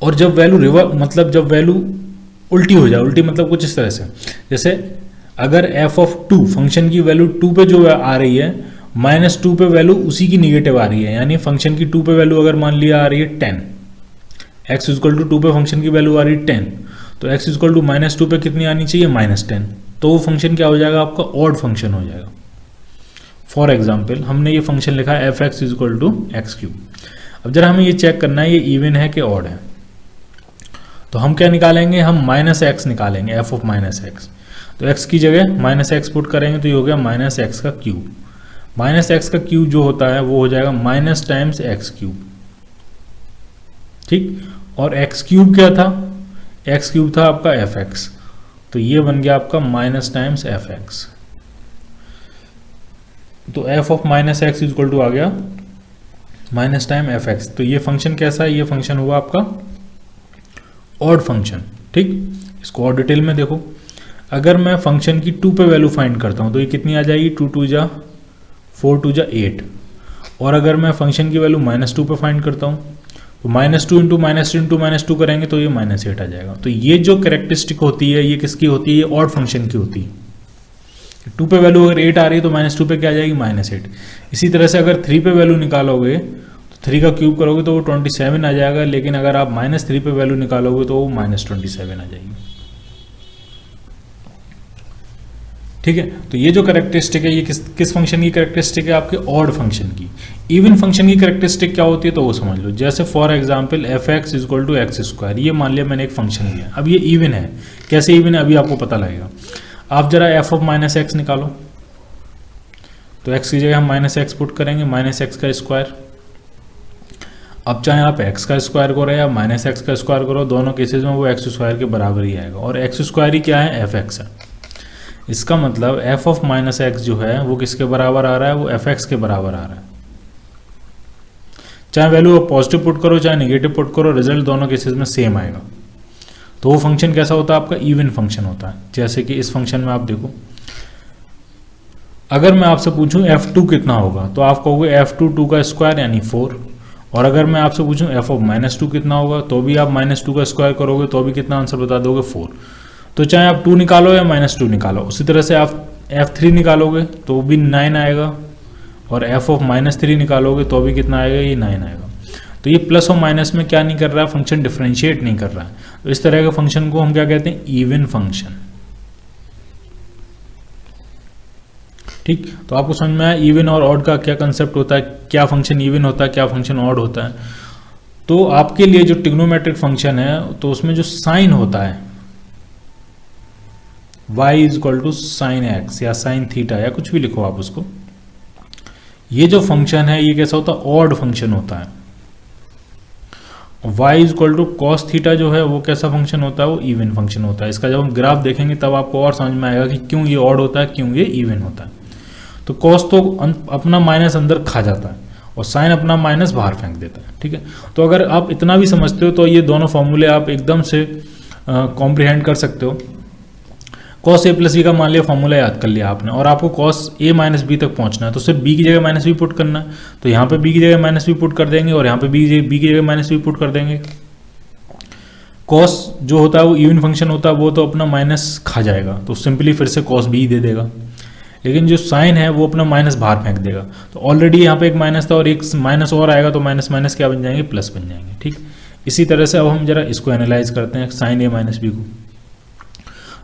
A: और जब वैल्यू मतलब जब वैल्यू उल्टी हो जाए, उल्टी मतलब कुछ इस तरह से, जैसे अगर एफ ऑफ 2 फंक्शन की वैल्यू 2 पे जो आ रही है -2 पे वैल्यू उसी की निगेटिव आ रही है, यानी फंक्शन की 2 पे वैल्यू अगर मान लिया आ रही है 10, x इक्वल टू 2 पे फंक्शन की वैल्यू आ रही है 10, तो x इक्वल टू -2 पे कितनी आनी चाहिए? -10। तो वो फंक्शन क्या हो जाएगा? आपका ऑड फंक्शन हो जाएगा। फॉर एग्जाम्पल हमने ये फंक्शन लिखा है f x equal to x³। अब जरा हमें ये चेक करना है ये इवन है कि ऑड है, तो हम क्या निकालेंगे? हम -x निकालेंगे, f ऑफ -x। तो x की जगह -x पुट करेंगे तो ये हो गया -x³। -x का क्यूब जो होता है वो हो जाएगा माइनस टाइम्स x³, ठीक। और x³ क्या था? x³ था आपका fx, तो ये बन गया आपका माइनस टाइम्स fx। तो f of -x equal to आ गया माइनस टाइम fx। तो ये फंक्शन कैसा है? ये फंक्शन हुआ आपका ऑड फंक्शन, ठीक। इसको और डिटेल में देखो। अगर मैं फंक्शन की 2 पे वैल्यू फाइंड करता हूं तो ये कितनी आ जाएगी? 2 2 जा 4 2 जा 8। और अगर मैं फंक्शन की वैल्यू -2 पे फाइंड करता हूं तो -2 इंटू -2 करेंगे तो ये -8 आ जाएगा। तो ये जो कैरेक्टरिस्टिक होती है ये किसकी होती है? ये ऑड फंक्शन की होती है। 2 पे वैल्यू अगर 8 आ रही है तो -2 पे क्या आ जाएगी? -8। इसी तरह से अगर 3 पे वैल्यू निकालोगे तो 3 का क्यूब करोगे तो वो 27 आ जाएगा, लेकिन अगर आप -3 पे वैल्यू निकालोगे तो वो -27 आ जाएगी, ठीक है। तो ये जो कैरेक्टरिस्टिक है ये किस फंक्शन की कैरेक्टरिस्टिक है? आपके ऑड फंक्शन की। इवन फंक्शन की कैरेक्टरिस्टिक क्या होती है तो वो समझ लो। जैसे for example f x equal to x², ये मान लिया मैंने एक फंक्शन लिया, अब ये इवन है। कैसे इवन है अभी आपको पता लगेगा। आप जरा एफ ऑफ -x निकालो, तो x की जगह हम -x पुट करेंगे, -x²। अब चाहे आप x का स्क्वायर करो या -x का स्क्वायर करो, दोनों केसेस में वो x² के बराबर ही आएगा। और x² ही क्या है? fx है। इसका मतलब f ऑफ -x जो है वो किसके बराबर आ रहा है? वो fx के बराबर आ रहा है। चाहे वैल्यू आप पॉजिटिव पुट करो चाहे नेगेटिव पुट करो, रिजल्ट दोनों केसेस में सेम आएगा। तो वो फंक्शन कैसा होता है? आपका इवन फंक्शन होता है। जैसे कि इस फंक्शन में आप देखो, अगर मैं आपसे पूछूं f2 कितना होगा तो आप कहोगे f2 2 का स्क्वायर यानी 4। और अगर मैं आपसे पूछूं f ऑफ -2 कितना होगा तो भी आप -2 का स्क्वायर करोगे तो भी कितना आंसर बता दोगे? 4। तो चाहे आप 2 निकालो या -2 निकालो, उसी तरह से आप f3 निकालोगे तो भी 9 आएगा, और f ऑफ -3 निकालोगे तो भी कितना आएगा? ये 9 आएगा। तो ये प्लस और माइनस में क्या नहीं कर रहा है? फंक्शन डिफरेंशिएट नहीं कर रहा है। तो इस तरह के फंक्शन को हम क्या कहते हैं? इवन फंक्शन, ठीक। तो आपको समझ में आया इवन और ऑड का क्या कंसेप्ट होता है, क्या फंक्शन इवन होता है, क्या फंक्शन ऑड होता है। तो आपके लिए जो ट्रिग्नोमेट्रिक फंक्शन है तो उसमें जो साइन होता है y equal to sine x या साइन थीटा या कुछ भी लिखो आप उसको, ये जो फंक्शन है ये कैसा होता है? ऑड फंक्शन होता है। y equal to cos theta जो है वो कैसा फंक्शन होता है? वो इवन फंक्शन होता है। इसका जब हम ग्राफ देखेंगे तब आपको और समझ में आएगा कि क्यों ये ऑड होता है, क्यों ये इवन होता है। तो कॉस तो अपना माइनस अंदर खा जाता है और साइन अपना माइनस बाहर फेंक देता है, ठीक है। तो अगर आप इतना भी समझते हो तो ये दोनों फॉर्मूले आप एकदम से कॉम्प्रिहेंड कर सकते हो। कॉस ए प्लस बी का मान लिया फॉर्मूला याद कर लिया आपने, और आपको कॉस ए माइनस बी तक पहुंचना है तो सिर्फ बी की जगह माइनस बी पुट करना है। तो यहाँ पे बी की जगह माइनस बी पुट कर देंगे और यहाँ पे बी की जगह माइनस बी पुट कर देंगे। कॉस जो होता है वो इवन फंक्शन होता है, वो तो अपना माइनस खा जाएगा तो सिंपली फिर से कॉस बी दे देगा। लेकिन जो साइन है वो अपना माइनस बाहर फेंक देगा। तो ऑलरेडी यहाँ पे एक माइनस था और एक माइनस और आएगा तो माइनस माइनस क्या बन जाएंगे? प्लस बन जाएंगे, ठीक। इसी तरह से अब हम जरा इसको एनालाइज करते हैं साइन ए माइनस बी को।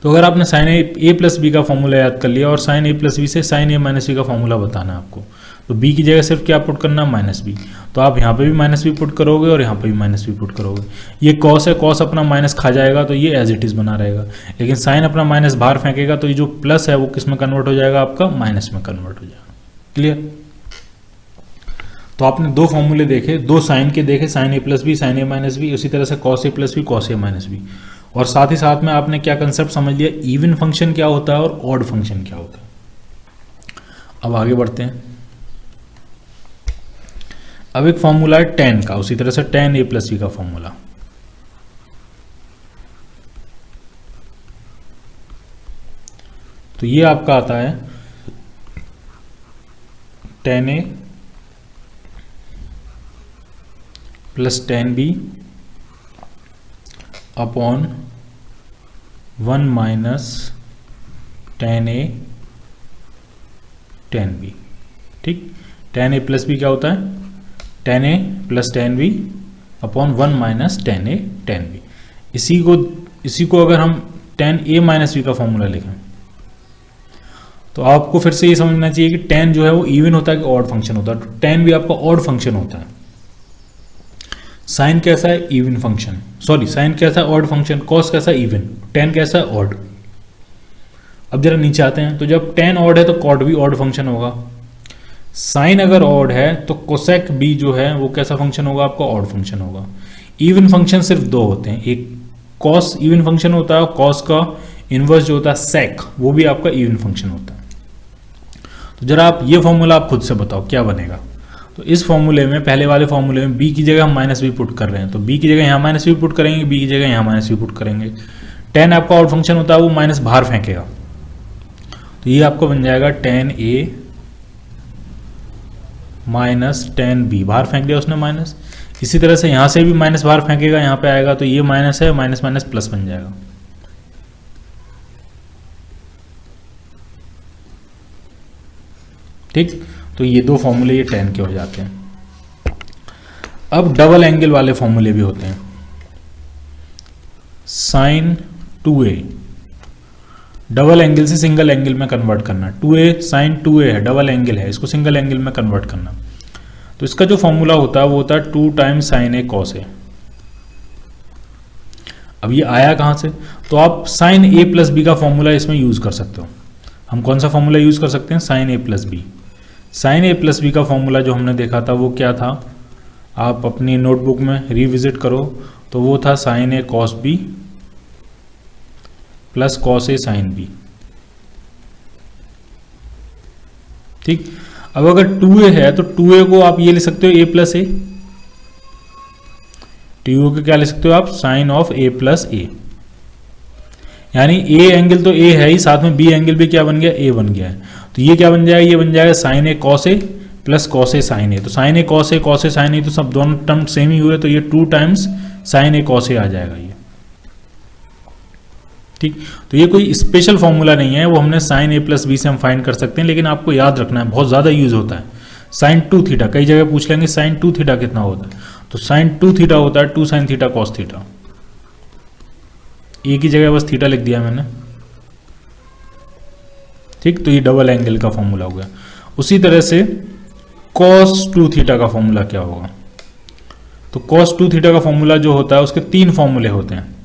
A: तो अगर आपने साइन ए प्लस बी का फॉर्मूला याद कर लिया और साइन ए प्लस बी से साइन ए माइनस बी का फॉर्मूला बताना है आपको, तो बी की जगह सिर्फ क्या पुट करना? Minus b. तो तो आप यहाँ पे भी माइनस भी पुट करोगे और यहाँ पे भी माइनस भी पुट करोगे। ये कॉस है, कॉस अपना माइनस खा जाएगा तो ये एज इट इज़ बना रहेगा, लेकिन साइन अपना माइनस बाहर फेंकेगा तो ये जो प्लस है वो किस में कन्वर्ट हो जाएगा, आपका माइनस में कन्वर्ट हो जाएगा। क्लियर? तो आपने दो फॉर्मूले देखे, दो साइन के देखे, साइन ए प्लस बी, साइन ए माइनस बी, उसी तरह से cos A plus B, cos A minus B, और साथ ही साथ में आपने क्या कंसेप्ट समझ लिया, इवन फंक्शन क्या होता है और ऑड फंक्शन क्या होता है। अब आगे बढ़ते हैं। अब एक फॉर्मूला है tan का, उसी तरह से tan a प्लस बी का फॉर्मूला। तो ये आपका आता है tan a plus tan b upon 1 minus tan a tan b। ठीक, tan a प्लस बी क्या होता है, tan a plus tan b upon 1 minus tan a tan b। इसी को अगर हम tan a माइनस बी का फॉर्मूला लिखें तो आपको फिर से ये समझना चाहिए कि tan जो है वो इवन होता है कि ऑड फंक्शन होता है। तो tan भी आपका ऑड फंक्शन होता है। साइन कैसा है, इवन फंक्शन, सॉरी साइन कैसा है, ऑड फंक्शन, कॉस कैसा है, इवन, tan कैसा है, ऑड। अब जरा नीचे आते हैं, तो जब tan ऑड है तो कॉट भी ऑड फंक्शन होगा। साइन अगर ऑड है तो कोसेक भी जो है वो कैसा फंक्शन होगा, आपका ऑड फंक्शन होगा। इवन फंक्शन सिर्फ दो होते हैं, एक कॉस इवन फंक्शन होता है, कॉस का इनवर्स जो होता है सेक, वो भी आपका इवन फंक्शन होता है। तो जरा आप ये फॉर्मूला आप खुद से बताओ क्या बनेगा। तो इस फॉर्मूले में, पहले वाले फॉर्मूले में b की जगह हम माइनस बी पुट कर रहे हैं, तो b की जगह यहाँ माइनस बी पुट करेंगे, b की जगह यहाँ माइनस बी पुट करेंगे। tan आपका ऑड फंक्शन होता है, वो माइनस बाहर फेंकेगा, तो ये आपको बन जाएगा tan a minus tan b, बाहर फेंक दिया उसने माइनस। इसी तरह से यहाँ से भी माइनस बाहर फेंकेगा, यहाँ पे आएगा तो ये माइनस है, माइनस माइनस प्लस बन जाएगा। ठीक, तो ये दो फॉर्मूले ये tan के हो जाते हैं। अब डबल एंगल वाले फॉर्मूले भी होते हैं। साइन 2a, डबल एंगल से सिंगल एंगल में कन्वर्ट करना। 2a साइन 2a है, डबल एंगल है, इसको सिंगल एंगल में कन्वर्ट करना। तो इसका जो फॉर्मूला होता है वो होता है 2 times sign A cos A. अब ये आया कहाँ से, तो आप साइन ए प्लस बी का फॉर्मूला इसमें यूज कर सकते हो। हम कौन सा फॉर्मूला यूज कर सकते हैं, साइन ए प्लस बी। साइन ए प्लस बी का फॉर्मूला जो हमने देखा था वो क्या था, आप अपनी नोटबुक में रिविजिट करो, तो वो था sign A cos B plus cos A sine B. ठीक, अब अगर 2a है तो 2a को आप ये लिख सकते हो a प्लस ए, 2a को क्या लिख सकते हो आप, साइन ऑफ a प्लस ए। यानी a एंगल तो a है ही, साथ में b एंगल भी क्या बन गया, a बन गया है। तो ये क्या बन जाएगा, ये बन जाएगा sign A cos A plus cos A sign ए। तो sign A cos A sign ए, तो सब दोनों टर्म सेम ही हुए, तो ये 2 times sign A cos A आ जाएगा ये। ठीक, तो ये कोई स्पेशल फॉर्मूला नहीं है, वो हमने साइन ए प्लस बी से हम फाइंड कर सकते हैं, लेकिन आपको याद रखना है, बहुत ज़्यादा यूज होता है। साइन 2 थीटा, कई जगह पूछ लेंगे साइन 2 थीटा कितना होता है, तो साइन 2 थीटा होता है 2 साइन थीटा कॉस थीटा। ए की जगह बस थीटा लिख दिया मैंने। ठीक, तो ये डबल एंगल का फॉर्मूला हो गया। उसी तरह से कॉस 2 थीटा का फॉर्मूला क्या होगा, तो कॉस 2 थीटा का फॉर्मूला जो होता है उसके 3 फॉर्मूले होते हैं।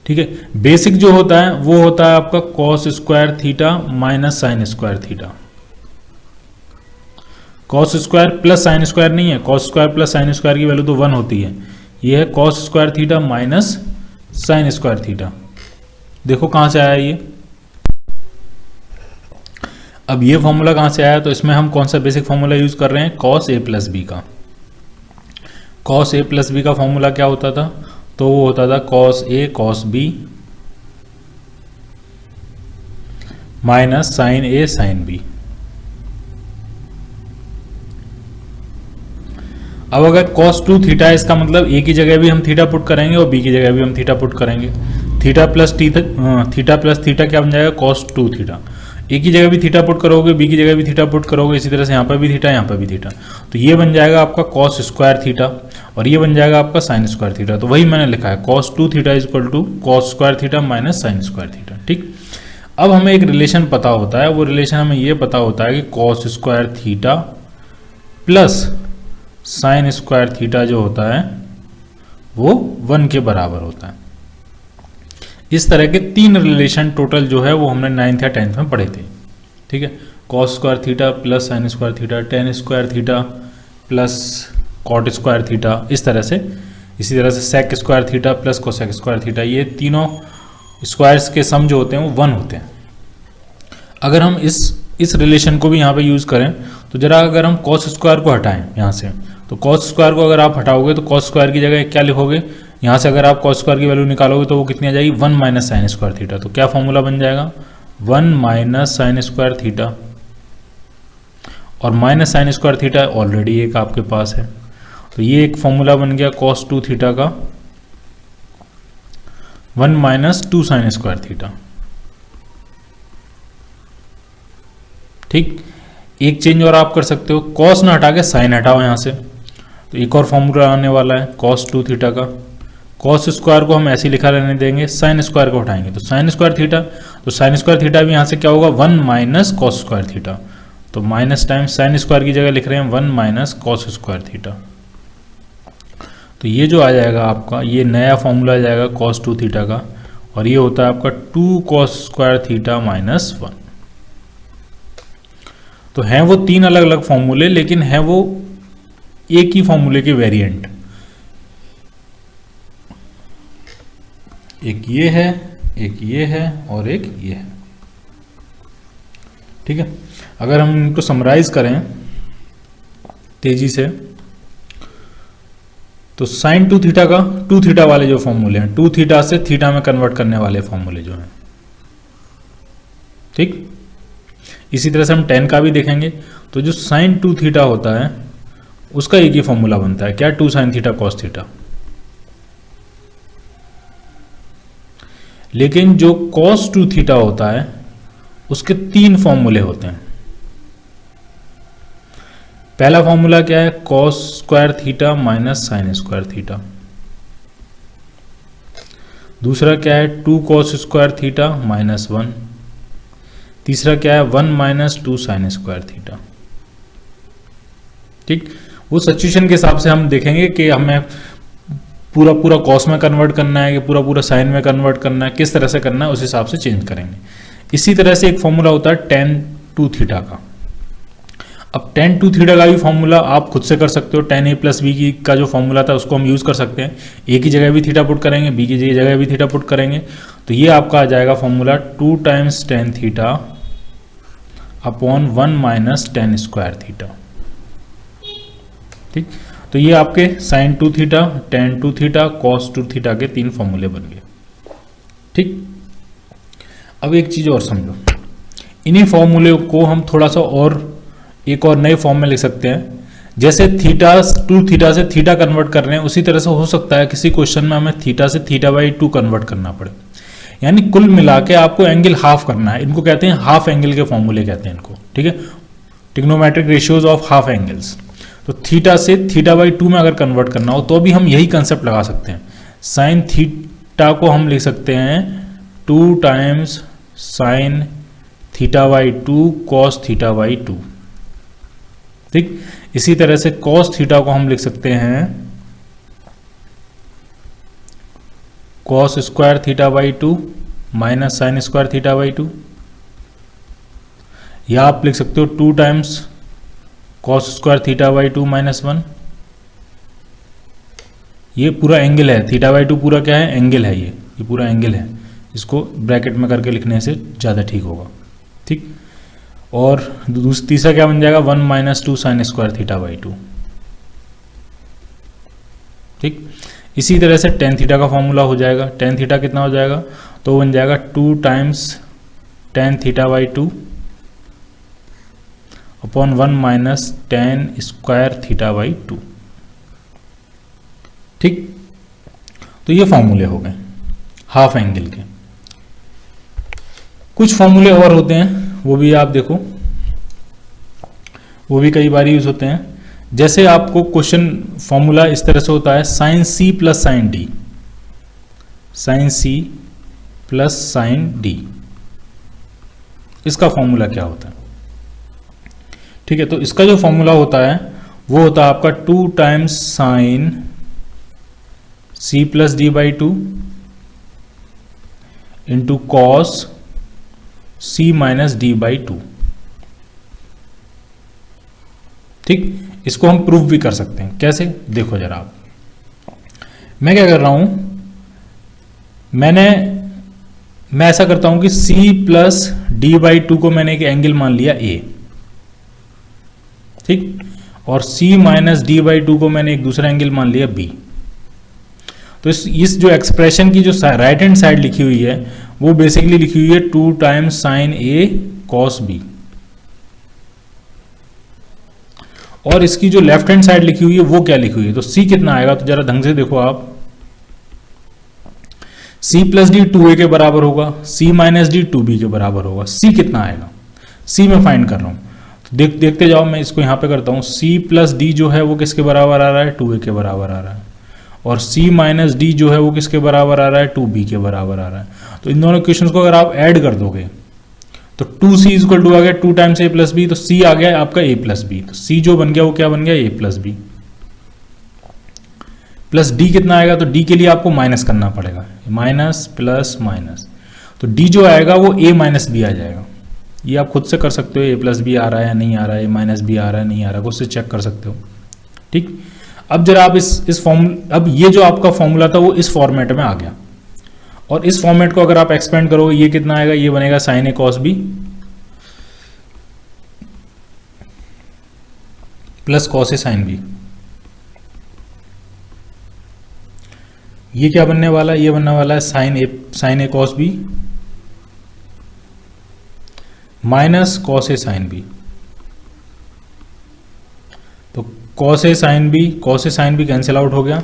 A: ठीक है, बेसिक जो होता है वो होता है आपका cos square theta minus sine square theta. Cos square plus sine square नहीं है, cos square plus sine square की वैल्यू तो 1 होती है। ये है cos square theta minus sine square theta. देखो कहां से आया ये, अब ये फॉर्मूला कहां से आया, तो इसमें हम कौन सा बेसिक फॉर्मूला यूज कर रहे हैं, कॉस ए प्लस बी का। कॉस ए प्लस बी का फॉर्मूला क्या होता था, तो वो होता था cos A cos B minus sign A sine B. अब अगर cos 2 थीटा है, इसका मतलब a की जगह भी हम थीटा पुट करेंगे और b की जगह भी हम थीटा पुट करेंगे। थीटा प्लस थीटा क्या बन जाएगा, cos 2 थीटा। a की जगह भी थीटा पुट करोगे, b की जगह भी थीटा पुट करोगे, इसी तरह से यहाँ पर भी थीटा, यहाँ पर भी थीटा, तो ये बन जाएगा आपका cos स्क्वायर थीटा और ये बन जाएगा आपका साइन स्क्वायर थीटा। तो वही मैंने लिखा है cos 2 theta is equal to cos square theta minus sine square theta. ठीक, अब हमें एक रिलेशन पता होता है, वो रिलेशन हमें ये पता होता है कि cos square theta plus sine square theta जो होता है वो 1 के बराबर होता है। इस तरह के 3 रिलेशन टोटल जो है वो हमने 9th या 10th में पढ़े थे। ठीक है, cos square theta plus sine square theta, tan square theta plus cot square theta, इस तरह से। इसी तरह से sec square theta plus cosec square theta, ये तीनों स्क्वायर्स के सम जो होते हैं वो 1 होते हैं। अगर हम इस रिलेशन को भी यहाँ पे यूज़ करें तो जरा अगर हम कॉस स्क्वायर को हटाएं यहाँ से, तो कॉस स्क्वायर को अगर आप हटाओगे तो कॉस स्क्वायर की जगह क्या लिखोगे, यहाँ से अगर आप कॉस स्क्वायर की वैल्यू निकालोगे तो वो कितनी आ जाएगी, 1 माइनस साइन स्क्वायर थीटा। तो क्या फॉर्मूला बन जाएगा, 1 माइनस साइन स्क्वायर थीटा, और minus sine square theta already एक आपके पास है, तो ये एक फॉर्मूला बन गया कॉस 2 थीटा का, 1 माइनस 2 साइन स्क्वायर थीटा। ठीक, एक चेंज और आप कर सकते हो, कॉस ना हटा के साइन हटाओ यहाँ से, तो एक और फॉर्मूला आने वाला है कॉस 2 थीटा का। कॉस स्क्वायर को हम ऐसे लिखा रहने देंगे, साइन स्क्वायर को हटाएंगे तो साइन स्क्वायर थीटा, तो साइन स्क्वायर थीटा भी यहाँ से क्या होगा, 1 माइनस कॉस स्क्वायर थीटा, तो माइनस टाइम साइन स्क्वायर की जगह लिख रहे हैं 1 माइनस कॉस स्क्वायर थीटा। तो ये जो आ जाएगा आपका, ये नया फॉर्मूला आ जाएगा कॉस 2 थीटा का, और ये होता है आपका 2 कॉस स्क्वायर थीटा माइनस 1। तो हैं वो 3 अलग अलग फॉर्मूले, लेकिन है वो एक ही फॉर्मूले के वेरिएंट। एक ये है, एक ये है, और एक ये है। ठीक है, अगर हम इनको समराइज करें तेजी से, तो साइन 2 थीटा का 2 थीटा वाले जो फॉर्मूले हैं, 2 थीटा से थीटा में कन्वर्ट करने वाले फॉर्मूले जो हैं। ठीक, इसी तरह से हम 10 का भी देखेंगे, तो जो साइन 2 थीटा होता है उसका एक ही फॉर्मूला बनता है, क्या, 2 साइन थीटा कॉस थीटा। लेकिन जो कॉस 2 थीटा होता है उसके 3 फॉर्मूले होते हैं। पहला फॉर्मूला क्या है, cos square theta minus sine square theta. दूसरा क्या है, 2 कॉस स्क्वायर थीटा माइनस 1। तीसरा क्या है, 1 माइनस 2 साइन स्क्वायर थीटा। ठीक, वो सिचुएशन के हिसाब से हम देखेंगे कि हमें पूरा पूरा कॉस में कन्वर्ट करना है कि पूरा पूरा साइन में कन्वर्ट करना है, किस तरह से करना है, उस हिसाब से चेंज करेंगे। इसी तरह से एक फॉर्मूला होता है tan 2 थीटा का। अब tan 2 थीटा का भी फॉर्मूला आप खुद से कर सकते हो, tan a प्लस बी का जो फॉर्मूला था उसको हम यूज़ कर सकते हैं। a की जगह भी थीटा पुट करेंगे, b की जगह भी थीटा पुट करेंगे, तो ये आपका आ जाएगा formula 2 times tan theta upon 1 minus tan square theta. ठीक, तो ये आपके sine 2 theta, tan 2 theta, cos 2 theta के 3 फॉर्मूले बन गए। ठीक, अब एक चीज़ और समझो, इन्हीं फॉर्मूले को हम थोड़ा सा और एक और नए फॉर्म में लिख सकते हैं। जैसे थीटा 2 थीटा से थीटा कन्वर्ट कर रहे हैं, उसी तरह से हो सकता है किसी क्वेश्चन में हमें थीटा से थीटा बाई 2 कन्वर्ट करना पड़े, यानी कुल मिला के आपको एंगल हाफ करना है। इनको कहते हैं हाफ एंगल के फॉर्मूले कहते हैं इनको। ठीक है, trigonometric ratios of half angles. तो थीटा से थीटा बाई 2 में अगर कन्वर्ट करना हो तो भी हम यही कंसेप्ट लगा सकते हैं। साइन थीटा को हम लिख सकते हैं 2 times sine theta by 2 cos theta by 2। ठीक, इसी तरह से कॉस थीटा को हम लिख सकते हैं cos square theta by 2 minus sine square theta by 2, या आप लिख सकते हो 2 times cos square theta by 2 minus 1। ये पूरा एंगल है, थीटा बाई 2 पूरा क्या है, एंगल है, ये पूरा एंगल है। इसको ब्रैकेट में करके लिखने से ज़्यादा ठीक होगा। ठीक, और तीसरा क्या बन जाएगा, 1 minus 2 sign square theta by 2। ठीक, इसी तरह से tan थीटा का फॉर्मूला हो जाएगा। tan थीटा कितना हो जाएगा, तो बन जाएगा 2 times tan theta by 2 upon 1 minus tan square theta by 2। ठीक, तो ये फॉर्मूले हो गए हाफ एंगल के। कुछ फॉर्मूले और होते हैं, वो भी आप देखो, वो भी कई बार यूज होते हैं। जैसे आपको क्वेश्चन फॉर्मूला इस तरह से होता है, sine c plus sine d, sine c plus sine d, इसका फॉर्मूला क्या होता है। ठीक है, तो इसका जो फॉर्मूला होता है वो होता है आपका 2 times sine c plus d by two into cos c minus d by two. ठीक, इसको हम प्रूफ भी कर सकते हैं। कैसे, देखो जरा आप, मैं क्या कर रहा हूं, मैं ऐसा करता हूं कि c plus d by to को मैंने एक एंगल मान लिया a, ठीक, और c minus d by to को मैंने एक दूसरा एंगल मान लिया b। तो इस जो एक्सप्रेशन की जो राइट हैंड साइड लिखी हुई है वो बेसिकली लिखी हुई है 2 times sign a cos b, और इसकी जो लेफ्ट हैंड साइड लिखी हुई है वो क्या लिखी हुई है, तो c कितना आएगा, तो जरा ढंग से देखो आप, c प्लस डी 2a के बराबर होगा, c माइनस डी 2b के बराबर होगा। c कितना आएगा, c मैं फाइंड कर रहा हूं, तो देखते जाओ, मैं इसको यहां पे करता हूं। c प्लस डी जो है वो किसके बराबर आ रहा है, 2a के बराबर आ रहा है, और c माइनस डी जो है वो किसके बराबर आ रहा है, 2b के बराबर आ रहा है। तो इन दोनों इक्वेशंस को अगर आप ऐड कर दोगे तो 2c इक्वल टू आ गया 2 टाइम्स a प्लस बी, तो c आ गया आपका a प्लस बी, तो c जो बन गया वो क्या बन गया, a plus b, plus d कितना आएगा, तो d के लिए आपको माइनस करना पड़ेगा, माइनस प्लस माइनस, तो d जो आएगा वो a माइनस बी आ जाएगा। ये आप खुद से कर सकते हो, a प्लस बी आ रहा है या नहीं आ रहा है, a माइनस बी आ रहा है नहीं आ रहा है, खुद से चेक कर सकते हो। ठीक, अब जरा आप इस फॉर्मूला, अब ये जो आपका फॉर्मूला था वो इस फॉर्मेट में आ गया, और इस फॉर्मेट को अगर आप एक्सपेंड करोगे ये कितना आएगा, ये बनेगा sign A cos B plus cos A sine B. ये क्या बनने वाला है, ये बनने वाला है sign A cos B minus cos A sine B. तो cos A sine B cancel out हो गया,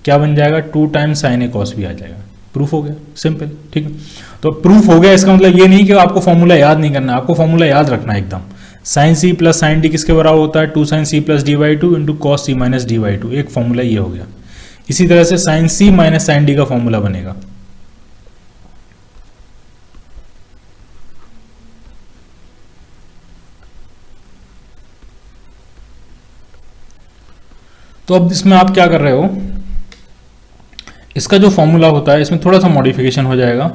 A: क्या बन जाएगा, 2 times sign A cos B आ जाएगा। प्रूफ हो गया, सिंपल। ठीक है, तो प्रूफ हो गया, इसका मतलब ये नहीं कि आपको फॉर्मूला याद नहीं करना, आपको फॉर्मूला याद रखना है एकदम। Sine c plus sine d किसके बराबर होता है, 2 sine c plus d by two into cos c minus d by two, एक फॉर्मूला ये हो गया। इसी तरह से sine c minus sine d का फॉर्मूला बनेगा, तो अब इसमें आप क्या कर रहे हो, इसका जो फॉर्मूला होता है इसमें थोड़ा सा मॉडिफिकेशन हो जाएगा।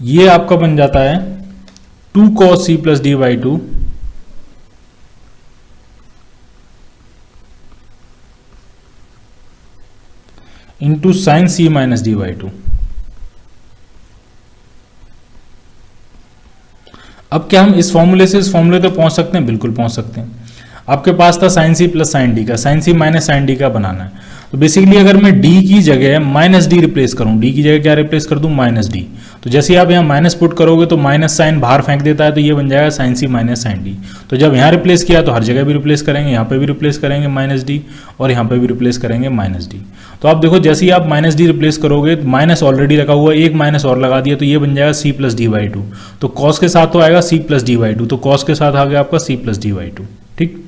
A: ये आपका बन जाता है 2 cos c plus d by two into sine c minus d by two. अब क्या हम इस फॉर्मूले से इस फॉर्मूले तक पहुंच सकते हैं, बिल्कुल पहुंच सकते हैं। आपके पास था sine c plus sine d का, sine c minus sine d का बनाना है। तो बेसिकली अगर मैं d की जगह माइनस डी रिप्लेस करूं, d की जगह क्या रिप्लेस कर दूं, माइनस डी, तो जैसे ही आप यहाँ माइनस पुट करोगे तो माइनस साइन बाहर फेंक देता है, तो ये बन जाएगा sign c minus sine D. तो जब यहाँ रिप्लेस किया तो हर जगह भी रिप्लेस करेंगे, यहाँ पे भी रिप्लेस करेंगे माइनस डी, और यहाँ पे भी रिप्लेस करेंगे माइनस डी। तो आप देखो जैसे ही आप माइनस डी रिप्लेस करोगे, माइनस ऑलरेडी लगा हुआ है, एक माइनस और लगा दिया, तो ये बन जाएगा c plus d by two. तो कॉस के साथ तो आएगा c plus d by two, तो कॉस के साथ आ गया आपका c plus d by two. ठीक,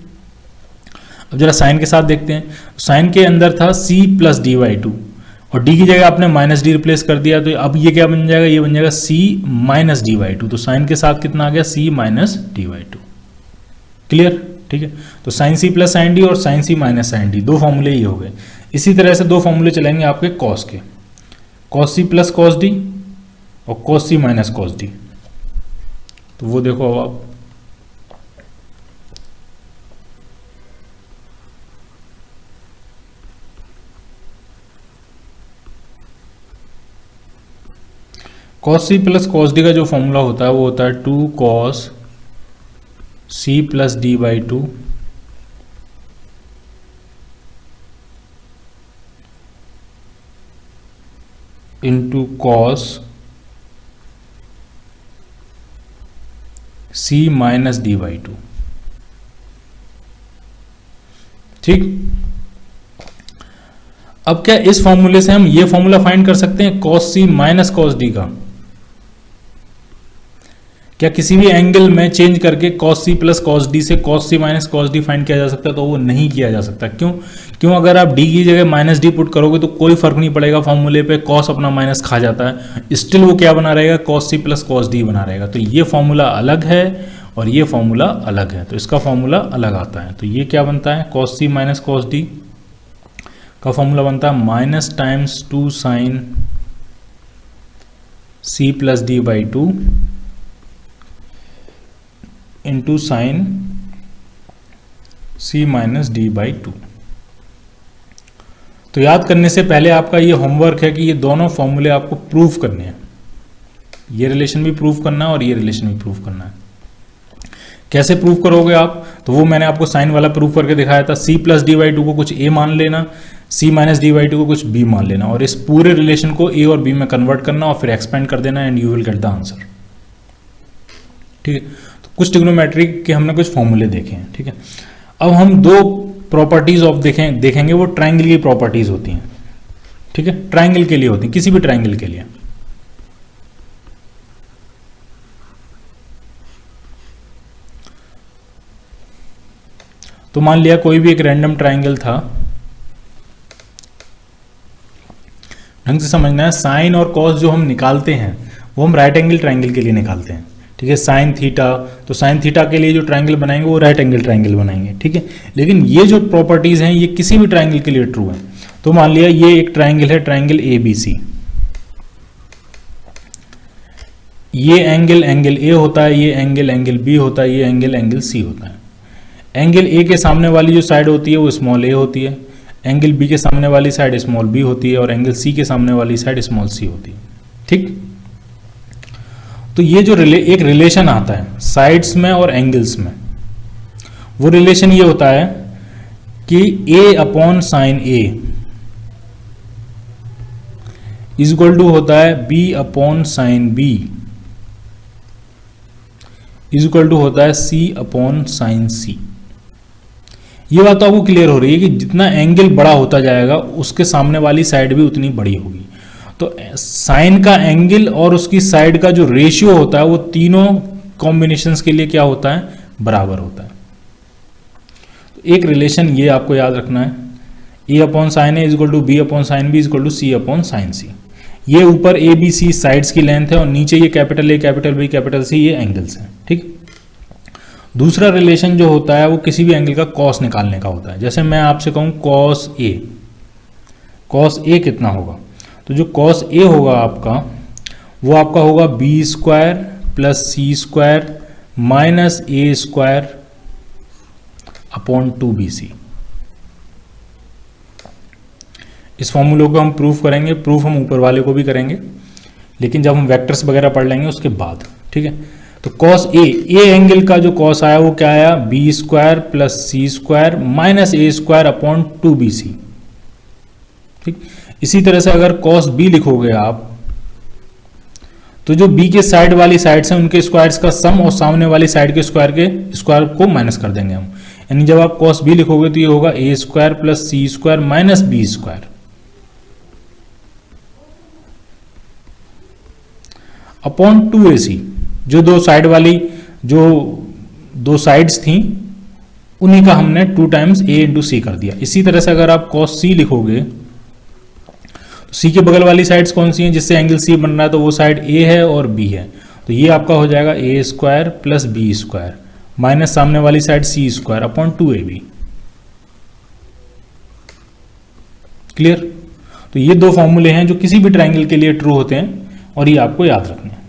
A: अब जरा साइन के साथ देखते हैं। साइन के अंदर था c plus d by to, और d की जगह आपने माइनस डी रिप्लेस कर दिया, तो अब ये क्या बन जाएगा, ये बन जाएगा c minus d by two. तो साइन के साथ कितना आ गया, c minus d by two. Clear, ठीक है। तो sine c plus sine d और sine c minus sine d, दो फॉर्मूले ये हो गए। इसी तरह से दो फॉर्मूले चलेंगे आपके कॉस के, cos c plus cos d और cos c minus cos d. तो वो देखो अब आप, cos c plus cos d का जो फॉर्मूला होता है वो होता है 2 cos c plus d by two into cos c minus d by two. ठीक, अब क्या इस फॉर्मूले से हम ये फॉर्मूला फाइंड कर सकते हैं cos c minus cos d का? क्या किसी भी एंगल में चेंज करके cos c plus cos D से cos c minus cos D find किया जा सकता है? तो वो नहीं किया जा सकता। क्यों अगर आप d की जगह माइनस डी पुट करोगे तो कोई फर्क नहीं पड़ेगा, फॉर्मूले पे cos अपना माइनस खा जाता है, स्टिल वो क्या बना रहेगा, cos c plus cos D बना रहेगा। तो ये फॉर्मूला अलग है और ये फॉर्मूला अलग है, तो इसका फॉर्मूला अलग आता है। तो ये क्या बनता है, cos c minus cos d का फॉर्मूला बनता है minus times 2 sine c plus d by 2 into sine c minus d by 2। तो याद करने से पहले आपका ये होमवर्क है कि ये दोनों फॉर्मूले आपको प्रूफ करने हैं, ये रिलेशन भी प्रूफ करना है और ये रिलेशन भी प्रूफ करना है। कैसे प्रूफ करोगे आप, तो वो मैंने आपको साइन वाला प्रूफ करके दिखाया था। सी प्लस डी बाई 2 को कुछ ए मान लेना, सी माइनस डी बाई 2 को कुछ बी मान लेना, और इस पूरे रिलेशन को ए और बी में कन्वर्ट करना और फिर एक्सपेंड कर देना and you will get the answer. ठीक है, तो कुछ ट्रिग्नोमेट्री के हमने कुछ फॉर्मूले देखे हैं। ठीक है, अब हम दो प्रॉपर्टीज ऑफ देखेंगे, वो ट्राइंगल की प्रॉपर्टीज होती हैं। ठीक है, ट्राइंगल के लिए होती हैं, किसी भी ट्राइंगल के लिए। तो मान लिया कोई भी एक रैंडम ट्राइंगल था, ढंग से समझना है। साइन और कॉस जो हम निकालते हैं वो हम राइट एंगल ट्राइंगल के लिए निकालते हैं। ठीक है, साइन थीटा, तो साइन थीटा के लिए जो ट्राइंगल बनाएंगे वो राइट एंगल ट्राइंगल बनाएंगे। ठीक है, लेकिन ये जो प्रॉपर्टीज हैं ये किसी भी ट्राइंगल के लिए ट्रू है। तो मान लिया ये एक ट्राइंगल है, ट्राइंगल ए बी सी, ये एंगल एंगल ए होता है, ये एंगल एंगल बी होता है, ये एंगल एंगल सी होता है। एंगल ए के सामने वाली जो साइड होती है वो स्मॉल ए होती है, एंगल बी के सामने वाली साइड स्मॉल बी होती है, और एंगल सी के सामने वाली साइड स्मॉल सी होती है। ठीक, तो ये जो एक रिलेशन आता है साइड्स में और एंगल्स में, वो रिलेशन ये होता है कि a upon sine A is equal to होता है b upon sine B is equal to होता है c अपॉन साइन सी। ये बात तो आपको क्लियर हो रही है कि जितना एंगल बड़ा होता जाएगा उसके सामने वाली साइड भी उतनी बड़ी होगी। तो साइन का एंगल और उसकी साइड का जो रेशियो होता है वो तीनों कॉम्बिनेशंस के लिए क्या होता है, बराबर होता है। तो एक रिलेशन ये आपको याद रखना है, A upon sine A is equal to B upon sine B is equal to C upon sine C. ये ऊपर ए बी सी साइड्स की लेंथ है और नीचे ये capital A capital B capital C ये एंगल्स हैं। ठीक, दूसरा रिलेशन जो होता है वो किसी भी एंगल का कॉस निकालने का होता है। जैसे मैं आपसे कहूं कॉस ए कितना होगा, तो जो कॉस ए होगा आपका वो आपका होगा B square plus C square minus ए स्क्वायर अपॉन 2bc। इस फॉर्मूले को हम प्रूफ करेंगे, प्रूफ हम ऊपर वाले को भी करेंगे, लेकिन जब हम वेक्टर्स वगैरह पढ़ लेंगे उसके बाद। ठीक है, तो कॉस ए एंगल का जो कॉस आया वो क्या आया, B square plus C square minus ए स्क्वायर अपॉन 2bc। ठीक, इसी तरह से अगर कॉस बी लिखोगे आप, तो जो बी के साइड वाली साइड्स हैं उनके स्क्वायर्स का सम और सामने वाली साइड के स्क्वायर को माइनस कर देंगे हम। यानी जब आप कॉस बी लिखोगे तो ये होगा A square plus C square minus B square upon 2ac। जो दो साइड्स थी उन्हीं का हमने 2 टाइम्स a इंटू सी कर दिया। इसी तरह से अगर आप कॉस सी लिखोगे तो सी के बगल वाली साइड्स कौन सी हैं जिससे एंगल सी बन रहा है, तो वो साइड a है और b है, तो ये आपका हो जाएगा a square plus b square minus सामने वाली side c square upon 2ab। Clear? तो ये दो फॉर्मूले हैं जो किसी भी ट्राइंगल के लिए ट्रू होते हैं और ये आपको याद रखने हैं।